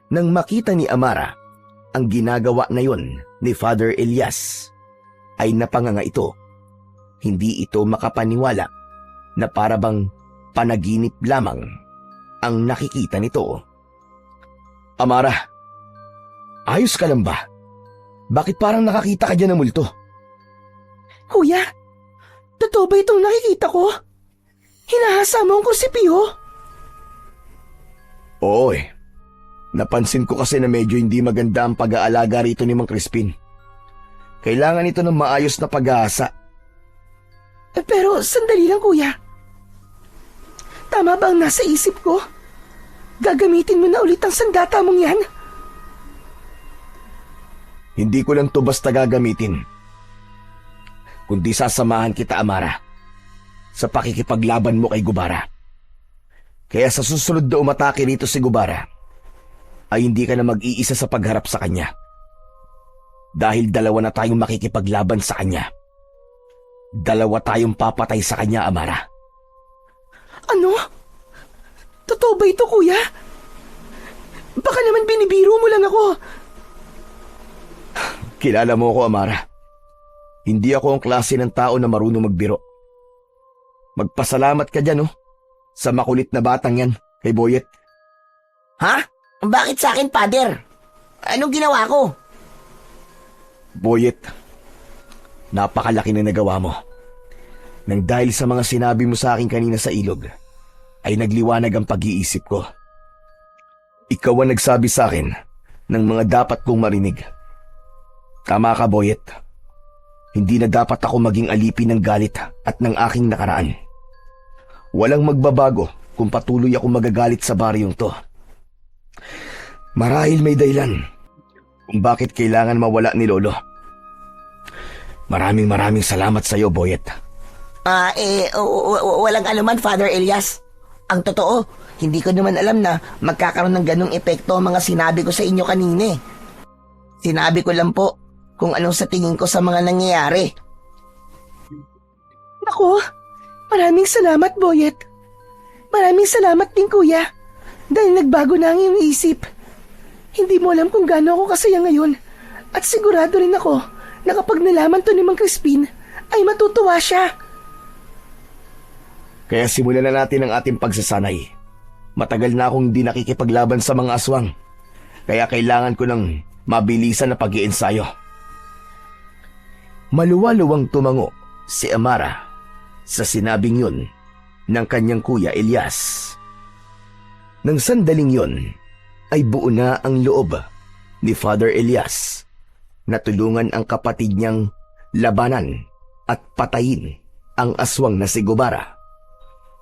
Nang makita ni Amara ang ginagawa na yon ni Father Elias, ay napanganga ito. Hindi ito makapaniwala na parabang panaginip lamang ang nakikita nito. Amara, ayos ka lang ba? Bakit parang nakakita ka dyan ng multo? Kuya, totoo ba itong nakikita ko? Hinahasa mo ang krusipiho? Oo eh. Napansin ko kasi na medyo hindi maganda ang pag-aalaga rito ni Mang Crispin. Kailangan ito ng maayos na pag-aasa. Pero sandali lang, kuya. Tama ba ang nasa isip ko? Gagamitin mo na ulit ang sandata mong yan? Hindi ko lang to basta gagamitin. Kundi sasamahan kita, Amara, sa pakikipaglaban mo kay Gubara. Kaya sa susunod na umatake rito si Gubara, ay hindi ka na mag-iisa sa pagharap sa kanya. Dahil dalawa na tayong makikipaglaban sa kanya. Dalawa tayong papatay sa kanya, Amara. Ano? Totoo ba ito, kuya? Baka naman binibiro mo lang ako. Kilala mo ako, Amara. Hindi ako ang klase ng tao na marunong magbiro. Magpasalamat ka dyan, sa makulit na batang yan, kay Boyet. Ha? Bakit sa akin, Father? Anong ginawa ko? Boyet, napakalaki na nagawa mo. Nang dahil sa mga sinabi mo sa akin kanina sa ilog, ay nagliwanag ang pag-iisip ko. Ikaw ang nagsabi sa akin ng mga dapat kong marinig. Tama ka, Boyet. Hindi na dapat ako maging alipin ng galit at ng aking nakaraan. Walang magbabago kung patuloy ako magagalit sa baryong to. Marahil may dahilan kung bakit kailangan mawala ni Lolo. Maraming salamat sa iyo, Boyet. Walang anuman, Father Elias. Ang totoo, hindi ko naman alam na magkakaroon ng ganong epekto ang mga sinabi ko sa inyo kanina. Sinabi ko lang po kung anong sa tingin ko sa mga nangyayari. Naku, maraming salamat, Boyet. Maraming salamat din, kuya. Dahil nagbago na ang iyong isip. Hindi mo alam kung gaano ako kasaya ngayon. At sigurado rin ako na kapag nalaman to ni Mang Crispin, ay matutuwa siya. Kaya simulan na natin ang ating pagsasanay. Matagal na akong hindi nakikipaglaban sa mga aswang. Kaya kailangan ko ng mabilisan na pag-iensayo. Maluwaluwang tumango si Amara sa sinabing yun ng kanyang kuya Elias. Nang sandaling yun, ay buo na ang loob ni Father Elias na tulungan ang kapatid niyang labanan at patayin ang aswang na si Gubara.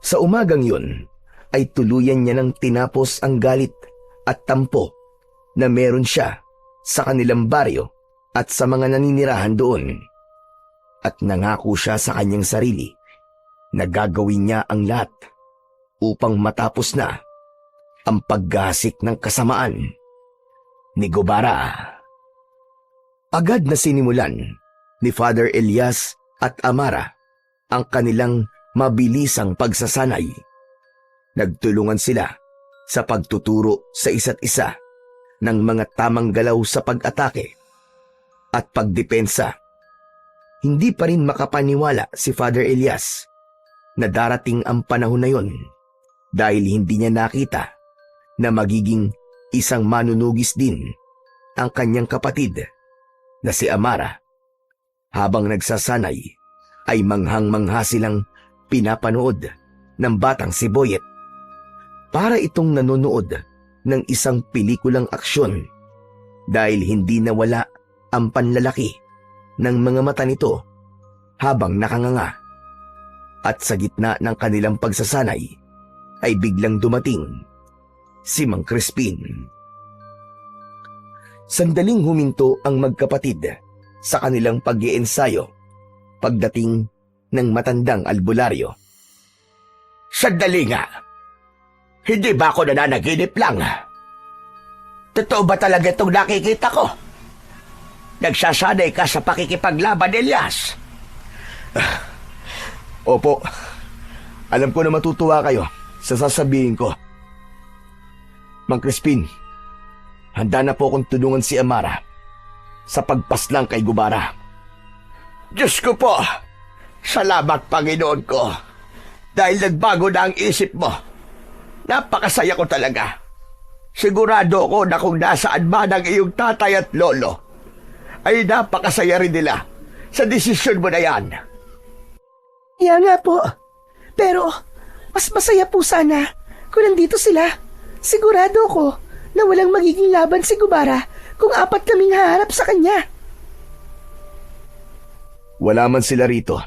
Sa umagang yun, ay tuluyan niya nang tinapos ang galit at tampo na meron siya sa kanilang baryo at sa mga naninirahan doon. At nangako siya sa kanyang sarili na gagawin niya ang lahat upang matapos na ang paggasik ng kasamaan ni Gubara. Agad na sinimulan ni Father Elias at Amara ang kanilang mabilisang pagsasanay. Nagtulungan sila sa pagtuturo sa isa't isa ng mga tamang galaw sa pag-atake at pagdepensa. Hindi pa rin makapaniwala si Father Elias na darating ang panahon na yon dahil hindi niya nakita na magiging isang manunugis din ang kanyang kapatid na si Amara. Habang nagsasanay ay manghang-mangha silang pinapanood ng batang si Boyet. Para itong nanonood ng isang pelikulang aksyon dahil hindi nawala ang panlalaki ng mga mata nito habang nakanganga. At sa gitna ng kanilang pagsasanay ay biglang dumating si Mang Crispin. Sandaling huminto ang magkapatid sa kanilang pag-iensayo pagdating ng matandang albularyo. Sandali nga. Hindi ba ako nananaginip lang? Totoo ba talaga itong nakikita ko? Nagsasanay ka sa pakikipaglaban, Elias? Opo, alam ko na matutuwa kayo sa sasabihin ko. Mang Crispin, handa na po akong tulungan si Amara sa pagpaslang kay Gubara. Diyos ko po, salamat Panginoon ko. Dahil nagbago na ang isip mo. Napakasaya ko talaga. Sigurado ko na kung nasaan man ang iyong tatay at lolo, ay napakasaya rin nila sa desisyon mo na yan. Kaya nga po. Pero, mas masaya po sana kung nandito sila. Sigurado ko na walang magiging laban si Gubara kung apat kaming haharap sa kanya. Wala man sila rito,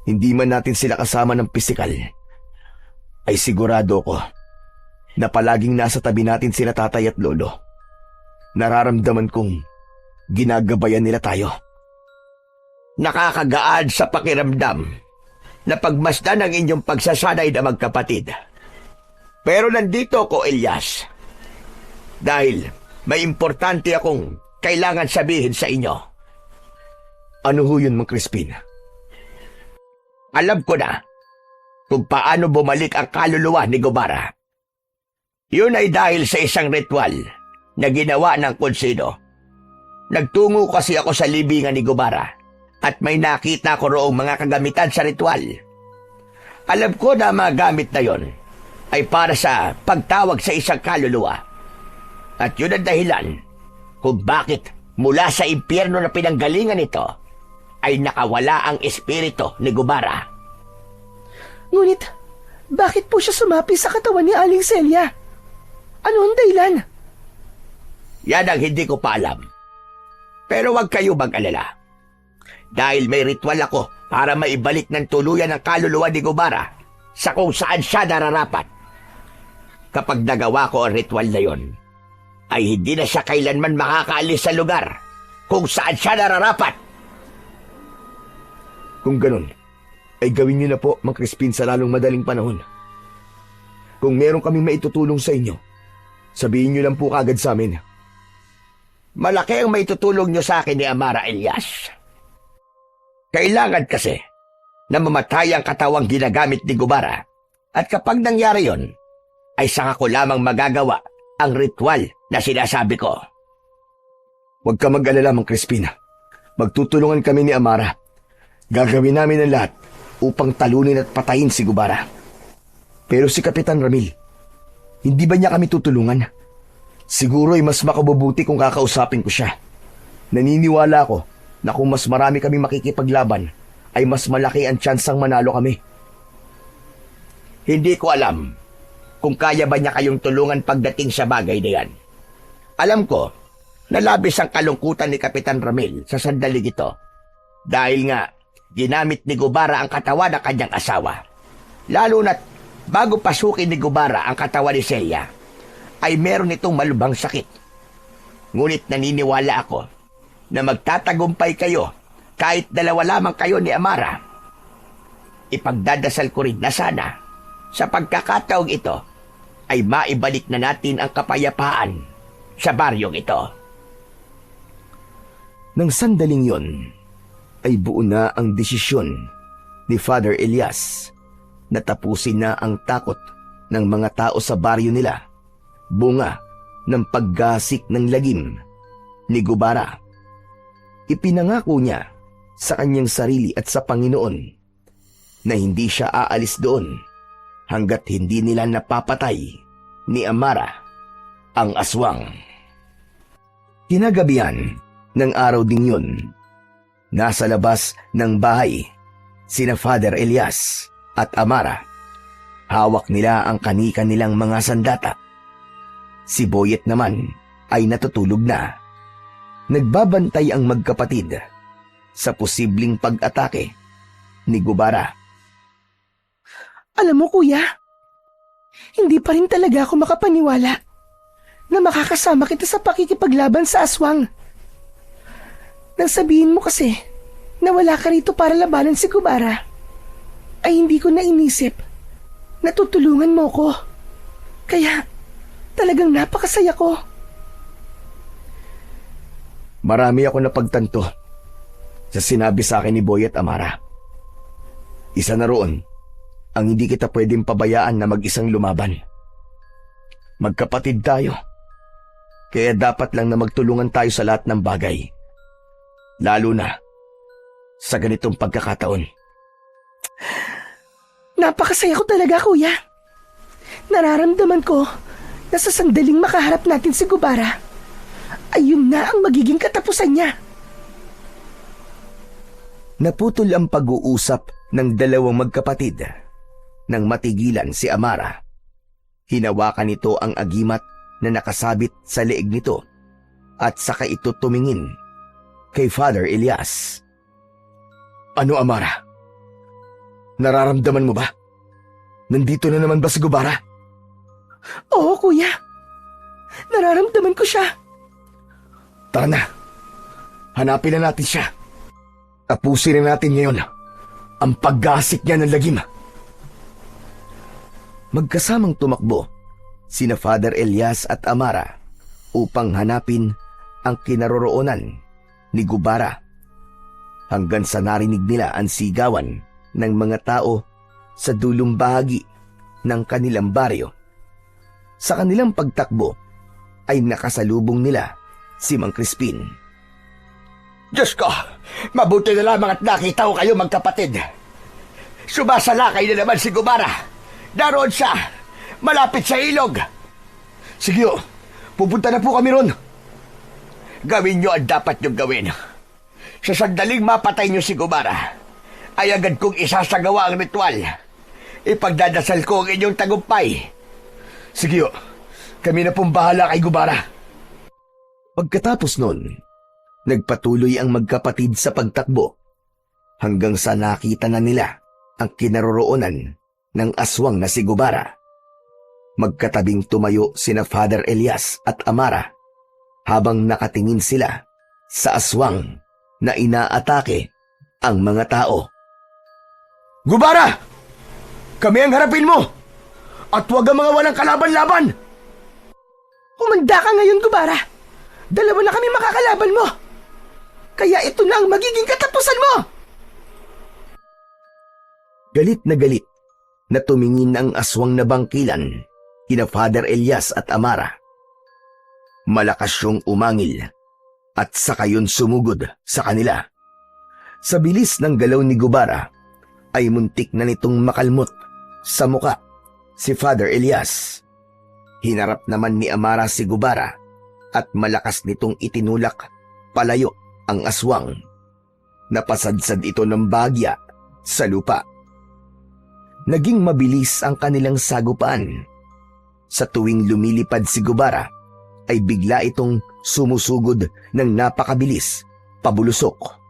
hindi man natin sila kasama ng pisikal, ay sigurado ko na palaging nasa tabi natin sila tatay at lolo. Nararamdaman kong ginagabayan nila tayo. Nakakagaan sa pakiramdam na pagmasdan ang inyong pagsasanay na magkapatid. Pero nandito ko, Elias. Dahil may importante akong kailangan sabihin sa inyo. Ano ho yun, Mang Crispin? Alam ko na kung paano bumalik ang kaluluwa ni Gubara. Yun ay dahil sa isang ritual na ginawa ng konsido. Nagtungo kasi ako sa libingan ni Gubara at may nakita ko roong mga kagamitan sa ritual. Alam ko na mga gamit na yon ay para sa pagtawag sa isang kaluluwa. At yun ang dahilan kung bakit mula sa impyerno na pinanggalingan nito ay nakawala ang espiritu ni Gubara. Ngunit, bakit po siya sumapi sa katawan ni Aling Celia? Ano ang dahilan? Yan ang hindi ko pa alam. Pero huwag kayo mag-alala. Dahil may ritual ako para maibalik ng tuluyan ang kaluluwa ni Gubara sa kung saan siya nararapat. Kapag nagawa ko ang ritual na yon, ay hindi na siya kailanman makakaalis sa lugar kung saan siya nararapat. Kung ganun, ay gawin niyo na po, Mang Crispin, sa lalong madaling panahon. Kung meron kaming maitutulong sa inyo, sabihin niyo lang po kagad sa amin. Malaki ang maitutulong niyo sa akin ni Amara Elias. Kailangan kasi na mamatay ang katawang ginagamit ni Gubara at kapag nangyari yon, ay saka ko lamang magagawa ang ritual na sinasabi ko. Huwag ka mag-alala, Mang Crispin. Magtutulungan kami ni Amara. Gagawin namin ang lahat upang talunin at patayin si Gubara. Pero si Kapitan Ramil, hindi ba niya kami tutulungan? Siguro ay mas makabubuti kung kakausapin ko siya. Naniniwala ako na kung mas marami kami makikipaglaban, ay mas malaki ang tsansang manalo kami. Hindi ko alam kung kaya ba niya kayong tulungan pagdating sa bagay na yan. Alam ko na labis ang kalungkutan ni Kapitan Ramil sa sandaling ito dahil nga ginamit ni Gubara ang katawan ng kanyang asawa. Lalo na't bago pasukin ni Gubara ang katawan ni Celia, ay meron itong malubhang sakit. Ngunit naniniwala ako na magtatagumpay kayo kahit dalawa lamang kayo ni Amara. Ipagdadasal ko rin na sana sa pagkakataong ito ay maibalik na natin ang kapayapaan sa baryong ito. Nang sandaling yon, ay buo na ang desisyon ni Father Elias na tapusin na ang takot ng mga tao sa baryo nila, bunga ng paggasik ng lagim ni Gubara. Ipinangako niya sa kanyang sarili at sa Panginoon na hindi siya aalis doon hanggat hindi nila napapatay ni Amara ang aswang. Kinagabihan ng araw ding yun, nasa labas ng bahay sina Father Elias at Amara. Hawak nila ang kanika nilang mga sandata. Si Boyet naman ay natutulog na. Nagbabantay ang magkapatid sa posibleng pag-atake ni Gubara. Alam mo, kuya, hindi pa rin talaga ako makapaniwala na makakasama kita sa pakikipaglaban sa aswang. Nang sabihin mo kasi na wala ka rito para labanan si Gubara, ay hindi ko na inisip na tutulungan mo ko. Kaya talagang napakasaya ko. Marami ako napagtanto sa sinabi sa akin ni Boyet, Amara. Isa na roon ang hindi kita pwedeng pabayaan na mag-isang lumaban. Magkapatid tayo, kaya dapat lang na magtulungan tayo sa lahat ng bagay. Lalo na sa ganitong pagkakataon. Napakasaya ko talaga, kuya. Nararamdaman ko na sa sandaling makaharap natin si Gubara, ayun na ang magiging katapusan niya. Naputol ang pag-uusap ng dalawang magkapatid nang matigilan si Amara. Hinawakan nito ang agimat na nakasabit sa leeg nito at saka ito tumingin kay Father Elias. Ano, Amara? Nararamdaman mo ba? Nandito na naman ba si Gubara? Oo, kuya. Nararamdaman ko siya. Tara na. Hanapin na natin siya. Tapusin na natin ngayon ang paggasik niya ng lagim. Magkasamang tumakbo sina Father Elias at Amara upang hanapin ang kinaroroonan ni Gubara. Hanggang sa narinig nila ang sigawan ng mga tao sa dulong bahagi ng kanilang baryo. Sa kanilang pagtakbo ay nakasalubong nila si Mang Crispin. Diyos ko, mabuti na lamang at nakita ko kayo magkapatid. Sumasalakay na naman si Gubara. Daroon siya, malapit sa ilog. Sige, pupunta na po kami ron. Gawin niyo ang dapat niyong gawin. Sa sandaling mapatay niyo si Gubara, ay agad kong isasagawa ang ritual. Ipagdadasal ko ang inyong tagumpay. Sige, kami na pong bahala kay Gubara. Pagkatapos nun, nagpatuloy ang magkapatid sa pagtakbo hanggang sa nakita na nila ang kinaroroonan ng aswang na si Gubara. Magkatabing tumayo sina Father Elias at Amara habang nakatingin sila sa aswang na inaatake ang mga tao. Gubara! Kami ang harapin mo! At huwag ang mga walang kalaban-laban! Humanda ka ngayon, Gubara. Dalawa na kami makakalaban mo. Kaya ito na ang magiging katapusan mo! Galit na tumingin ang aswang na bangkilan kina Father Elias at Amara. Malakas siyang umangil at saka yun sumugod sa kanila. Sa bilis ng galaw ni Gubara ay muntik na nitong makalmot sa muka si Father Elias. Hinarap naman ni Amara si Gubara at malakas nitong itinulak palayo ang aswang. Napasadsad ito ng bagya sa lupa. Naging mabilis ang kanilang sagupaan. Sa tuwing lumilipad si Gubara, ay bigla itong sumusugod ng napakabilis, pabulusok.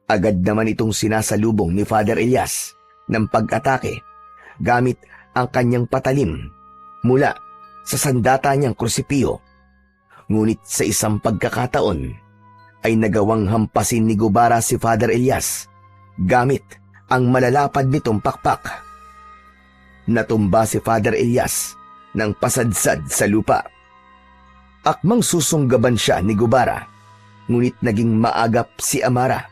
Agad naman itong sinasalubong ni Father Elias ng pag-atake gamit ang kanyang patalim mula sa sandata niyang krusipiyo. Ngunit sa isang pagkakataon ay nagawang hampasin ni Gubara si Father Elias gamit ang malalapad nitong pakpak. Natumba si Father Elias ng pasadsad sa lupa. Akmang susunggaban siya ni Gubara, ngunit naging maagap si Amara.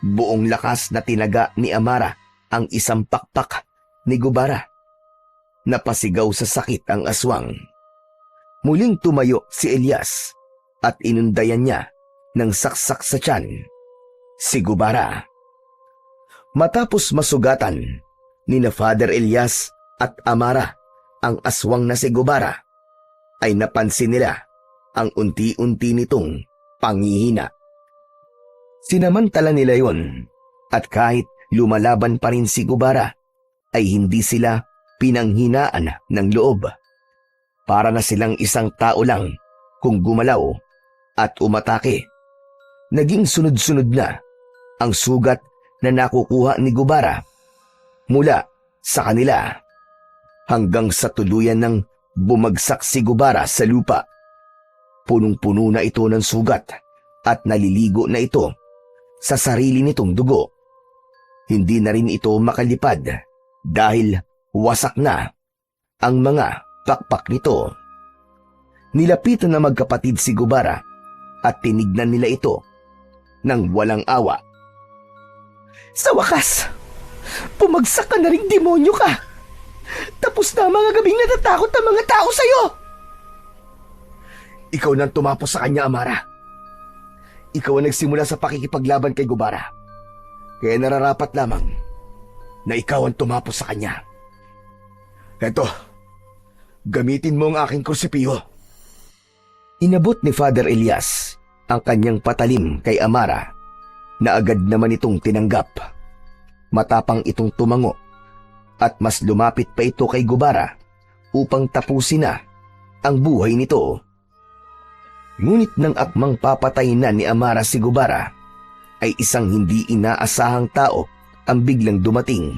Buong lakas na tinaga ni Amara ang isang pakpak ni Gubara. Napasigaw sa sakit ang aswang. Muling tumayo si Elias at inundayan niya ng saksak sa tiyan si Gubara. Matapos masugatan ni na Father Elias at Amara ang aswang na si Gubara, ay napansin nila ang unti-unti nitong panghihina. Sinamantala nila yon at kahit lumalaban pa rin si Gubara, ay hindi sila pinanghinaan ng loob. Para na silang isang tao lang kung gumalaw at umatake. Naging sunod-sunod na ang sugat na nakukuha ni Gubara mula sa kanila hanggang sa tuluyan ng bumagsak si Gubara sa lupa. Punong-puno na ito ng sugat at naliligo na ito sa sarili nitong dugo. Hindi na rin ito makalipad dahil wasak na ang mga pakpak nito. Nilapitan na magkapatid si Gubara at tinignan nila ito ng walang awa. Sa wakas, pumagsak ka na ring demonyo ka. Tapos na ang mga gabing natatakot ang mga tao sa'yo. Ikaw nang tumapos sa kanya, Amara. Ikaw ang nagsimula sa pakikipaglaban kay Gubara. Kaya nararapat lamang na ikaw ang tumapos sa kanya. Eto, gamitin mo ang aking krusipiyo. Inabot ni Father Elias ang kanyang patalim kay Amara na agad naman itong tinanggap. Matapang itong tumango at mas lumapit pa ito kay Gubara upang tapusin na ang buhay nito. Ngunit nang akmang papatay na ni Amara si Gubara, ay isang hindi inaasahang tao ang biglang dumating.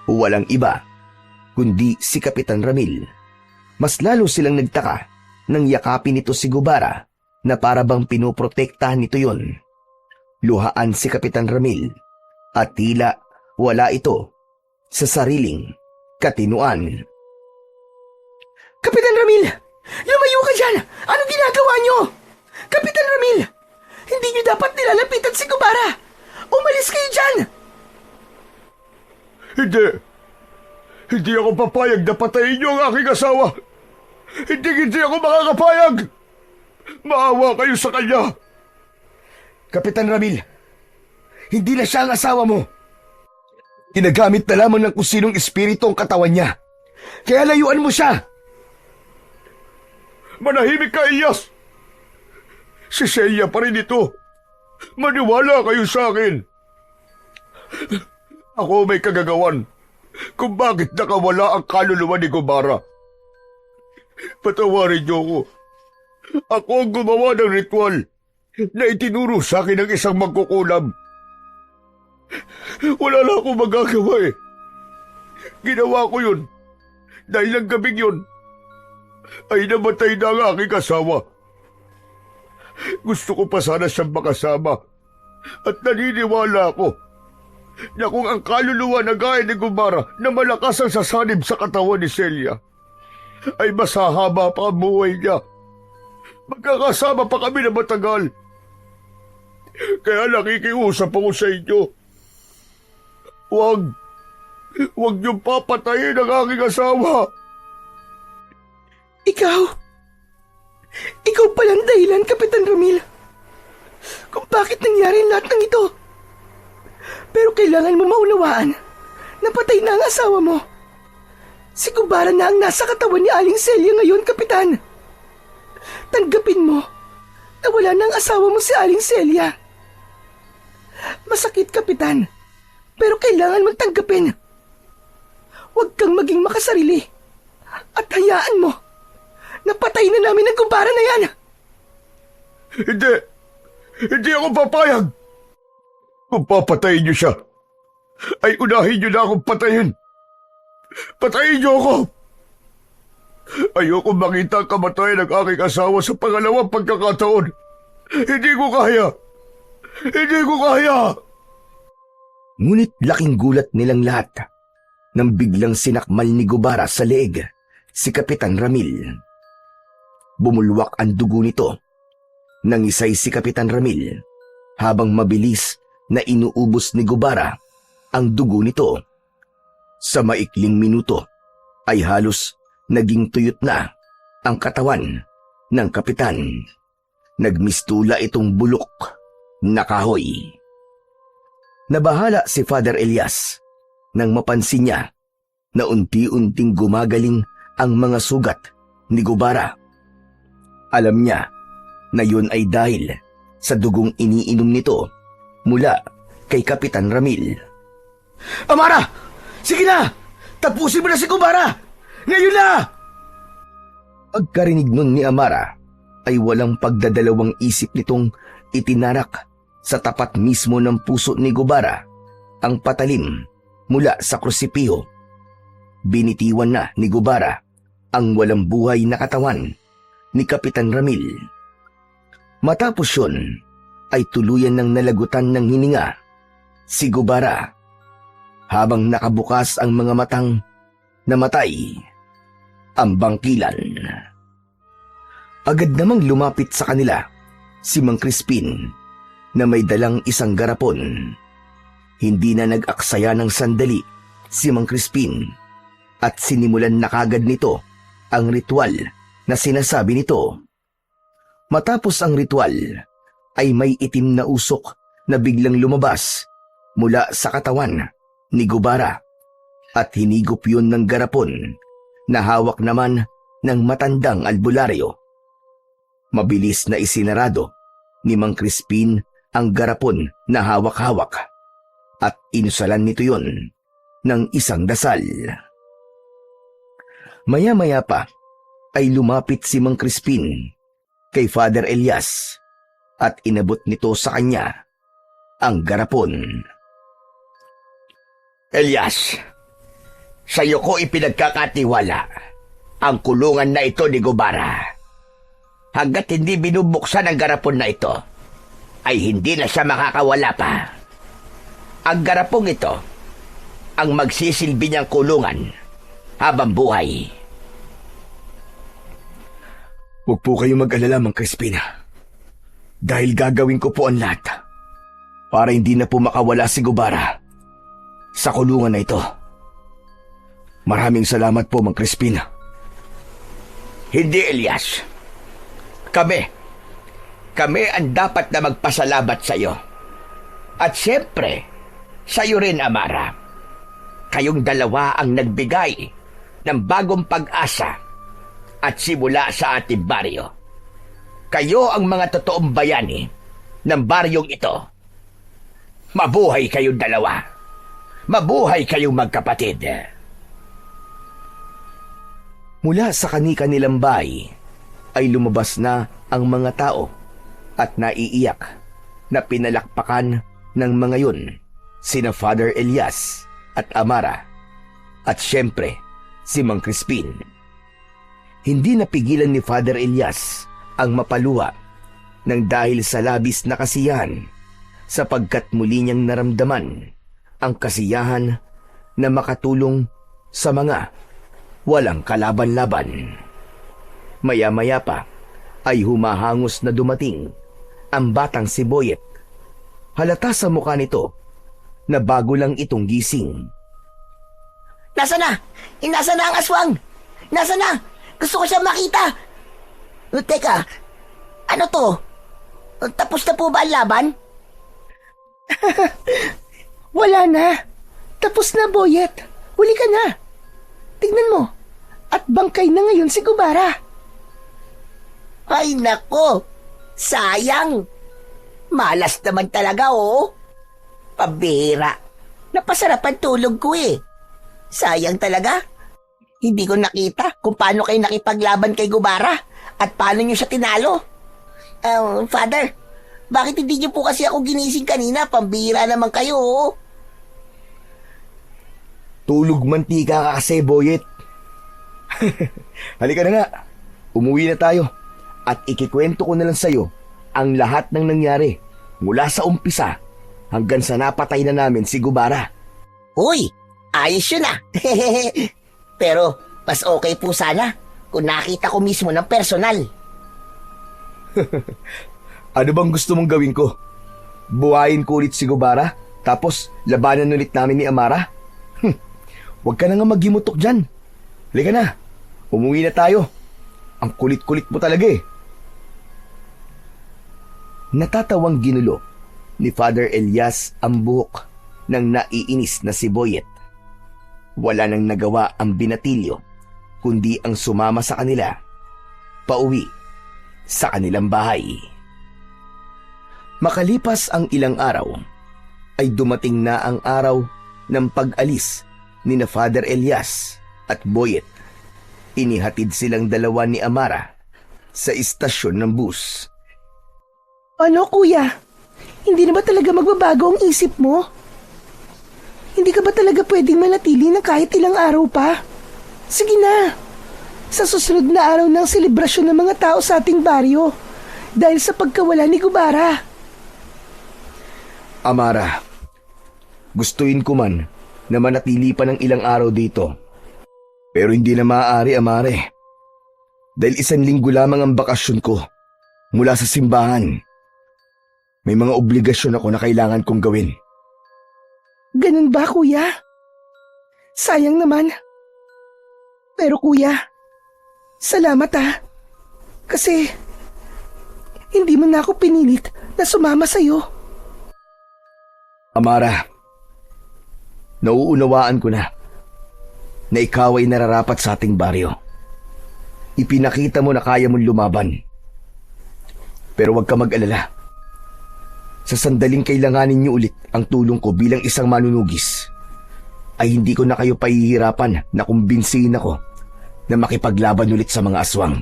Walang iba kundi si Kapitan Ramil. Mas lalo silang nagtaka nang yakapin nito si Gubara na para bang pinoprotektahan nito yon. Luhaan si Kapitan Ramil at tila wala ito sa sariling katinuan. Kapitan Ramil, lumayo dyan? Anong ginagawa nyo? Kapitan Ramil, hindi nyo dapat nilalapitan si Gubara. Umalis kayo dyan! Hindi. Hindi ako papayag na patayin niyo ang aking asawa. Hindi ako makakapayag. Maawa kayo sa kanya. Kapitan Ramil, hindi na siya ang asawa mo. Ginagamit na lamang ng kung sinong espiritu ang katawan niya. Kaya layuan mo siya. Manahimik ka, Elias. Si Celia pa rin ito. Maniwala kayo sa akin. Ako may kagagawan kung bakit nakawala ang kaluluwa ni Gubara. Patawarin niyo ako. Ako ang gumawa ng ritual na itinuro sa akin ng isang magkukulam. Wala na akong magagawa eh. Ginawa ko yun dahil ang gabing yun ay namatay na ang aking asawa. Gusto ko pa sana siyang makasama at naniniwala ako na kung ang kaluluwa na gaya ni Gubara na malakas ang sasanib sa katawan ni Celia ay masahaba pa ang buhay niya. Magkakasama pa kami na matagal. Kaya nakikiusap ako sa inyo. Huwag niyong papatayin ang aking asawa. Ikaw palang dahilan, Kapitan Ramil, kung bakit nangyari lahat ng ito. Pero kailangan mo maunawaan na patay na ang asawa mo. Si Gubara na ang nasa katawan ni Aling Celia ngayon, Kapitan. Tanggapin mo na wala na ang asawa mo si Aling Celia. Masakit, Kapitan, pero kailangan mong tanggapin. Huwag kang maging makasarili at hayaan mo na patay na namin ang Gubara na yan. Hindi ako papayag. Kung papatayin niyo siya, ay unahin niyo na akong patayin. Patayin niyo ako! Ayoko makita ang kamatayan ng aking asawa sa pangalawang pagkakataon. Hindi ko kaya! Hindi ko kaya! Ngunit laking gulat nilang lahat nang biglang sinakmal ni Gubara sa leeg si Kapitan Ramil. Bumulwak ang dugo nito. Nangisay si Kapitan Ramil habang mabilis na inuubos ni Gubara ang dugo nito. Sa maikling minuto ay halos naging tuyot na ang katawan ng kapitan. Nagmistula itong bulok na kahoy. Nabahala si Father Elias nang mapansin niya na unti-unting gumagaling ang mga sugat ni Gubara. Alam niya na yun ay dahil sa dugong iniinom nito mula kay Kapitan Ramil. Amara! Sige na! Tapusin mo na si Gubara! Ngayon na! Pagkarinig nun ni Amara ay walang pagdadalawang isip nitong itinarak sa tapat mismo ng puso ni Gubara ang patalim mula sa krusipiho. Binitiwan na ni Gubara ang walang buhay na katawan ni Kapitan Ramil. Matapos yun ay tuluyan ng nalagutan ng hininga si Gubara habang nakabukas ang mga matang namatay ang bangkilan. Agad namang lumapit sa kanila si Mang Crispin na may dalang isang garapon. Hindi na nag-aksaya ng sandali si Mang Crispin at sinimulan na kagad nito ang ritual na sinasabi nito. Matapos ang ritual ay may itim na usok na biglang lumabas mula sa katawan ni Gubara at hinigop yun ng garapon na hawak naman ng matandang albularyo. Mabilis na isinarado ni Mang Crispin ang garapon na hawak-hawak at inusalan nito yun ng isang dasal. Maya-maya pa ay lumapit si Mang Crispin kay Father Elias at inabot nito sa kanya ang garapon. Elias, sa'yo ko ipinagkakatiwala ang kulungan na ito ni Gubara. Hanggat hindi binubuksan ang garapon na ito, ay hindi na siya makakawala pa. Ang garapong ito ang magsisilbi niyang kulungan habang buhay. Huwag po kayong mag-alala, Mang Crispin. Dahil gagawin ko po ang lahat para hindi na po makawala si Gubara sa kulungan na ito. Maraming salamat po, Mang Crispin. Hindi, Elias. Kami ang dapat na magpasalamat sa iyo. At siyempre, sa iyo rin, Amara. Kayong dalawa ang nagbigay ng bagong pag-asa at simula sa ating baryo. Kayo ang mga totoong bayani ng baryong ito. Mabuhay kayong dalawa. Mabuhay kayong magkapatid. Mula sa kani-kanilang bahay ay lumabas na ang mga tao at naiiyak na pinalakpakan ng mga yun sina Father Elias at Amara at syempre si Mang Crispin. Hindi napigilan ni Father Elias ang mapaluha ng dahil sa labis na kasiyahan sapagkat muli niyang naramdaman ang kasiyahan na makatulong sa mga walang kalaban-laban. Maya-maya pa ay humahangos na dumating ang batang si Boyet. Halata sa mukha nito na bago lang itong gising. Nasa na? Nasa na ang aswang? Nasa na? Gusto ko siya makita. Teka, ano to? Tapos na po ba ang laban? Wala na. Tapos na, Boyet. Huli ka na. Tignan mo. At bangkay na ngayon si Gubara. Ay nako, sayang. Malas naman talaga, oh. Pabira. Napasarap ang tulog ko eh. Sayang talaga. Hindi ko nakita kung paano kayo nakipaglaban kay Gubara at paano nyo siya tinalo. Father, bakit hindi nyo po kasi ako ginising kanina? Pambira naman kayo, oh. Tulog mantika ka kasi, Boyet. Halika na nga. Umuwi na tayo. At ikikwento ko na lang sa'yo ang lahat ng nangyari mula sa umpisa hanggang sa napatay na namin si Gubara. Uy, ayos yun ah. Pero mas okay po sana kung nakita ko mismo ng personal. Ano bang gusto mong gawin ko? Buhayin ko ulit si Gubara tapos labanan ulit namin ni Amara? Huwag ka na nga maghimutok dyan. Halika na. Umuwi na tayo. Ang kulit-kulit mo talaga eh. Natatawang ginulo ni Father Elias ang buhok ng naiinis na si Boyet. Wala nang nagawa ang binatilyo kundi ang sumama sa kanila pauwi sa kanilang bahay. Makalipas ang ilang araw ay dumating na ang araw ng pag-alis ni na Father Elias at Boyet. Inihatid silang dalawa ni Amara sa istasyon ng bus. Ano, kuya? Hindi na ba talaga magbabago ang isip mo? Hindi ka ba talaga pwedeng manatili ng kahit ilang araw pa? Sige na. Sa susunod na araw ng selebrasyon ng mga tao sa ating baryo dahil sa pagkawala ni Gubara. Amara, gustuin ko man na manatili pa ng ilang araw dito. Pero hindi na maaari, Amare. Dahil 1 linggo lamang ang bakasyon ko mula sa simbahan. May mga obligasyon ako na kailangan kong gawin. Ganun ba, kuya? Sayang naman. Pero kuya, salamat ah. Kasi hindi mo na ako pinilit na sumama sa'yo. Amara, nauunawaan ko na ikaw ay nararapat sa ating baryo. Ipinakita mo na kaya mong lumaban. Pero huwag ka mag-alala. Sa sandaling kailanganin niyo ulit ang tulong ko bilang isang manunugis, ay hindi ko na kayo pahihirapan na kumbinsihin ako na makipaglaban ulit sa mga aswang.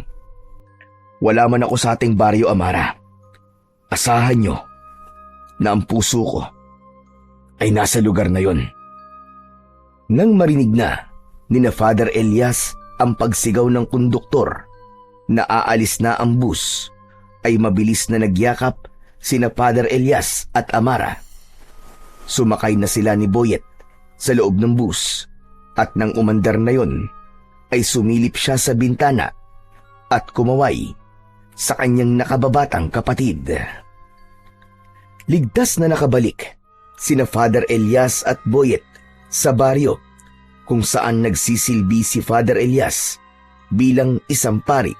Wala man ako sa ating baryo, Amara. Asahan niyo na ang puso ko ay nasa lugar na yon. Nang marinig na ni na Father Elias ang pagsigaw ng konduktor na aalis na ang bus, ay mabilis na nagyakap sina Father Elias at Amara. Sumakay na sila ni Boyet sa loob ng bus at nang umandar na yon, ay sumilip siya sa bintana at kumaway sa kanyang nakababatang kapatid. Ligtas na nakabalik sina Father Elias at Boyet sa baryo kung saan nagsisilbi si Father Elias bilang isang pari.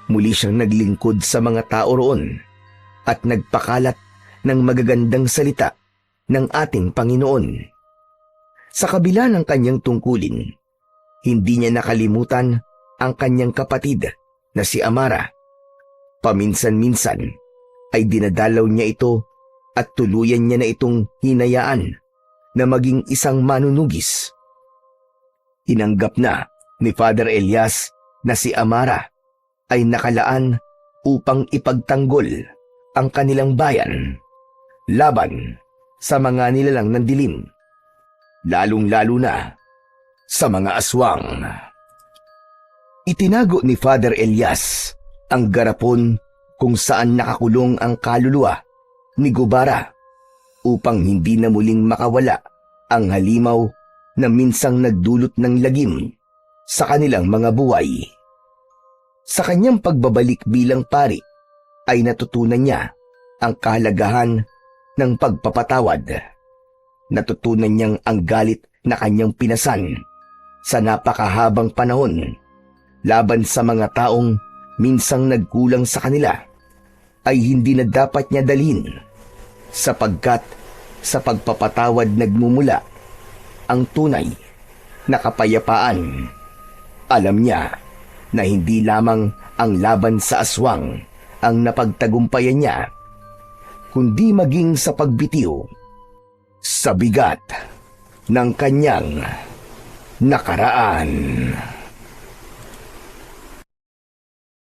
Muli siyang naglingkod sa mga tao roon at nagpakalat ng magagandang salita ng ating Panginoon. Sa kabila ng kanyang tungkulin, hindi niya nakalimutan ang kanyang kapatid na si Amara. Paminsan-minsan ay dinadalaw niya ito at tuluyan niya na itong hinayaan na maging isang manunugis. Inanggap na ni Father Elias na si Amara ay nakalaan upang ipagtanggol ang kanilang bayan laban sa mga nilalang ng dilim, lalong-lalo na sa mga aswang. Itinago ni Father Elias ang garapon kung saan nakakulong ang kaluluwa ni Gubara upang hindi na muling makawala ang halimaw na minsang nagdulot ng lagim sa kanilang mga buhay. Sa kanyang pagbabalik bilang pari ay natutunan niya ang kahalagahan ng pagpapatawad. Natutunan niyang ang galit na kanyang pinasan sa napakahabang panahon laban sa mga taong minsang nagkulang sa kanila ay hindi na dapat niya dalhin, sapagkat sa pagpapatawad nagmumula ang tunay na kapayapaan. Alam niya na hindi lamang ang laban sa aswang ang napagtagumpayan niya, kundi maging sa pagbitiw sa bigat ng kanyang nakaraan.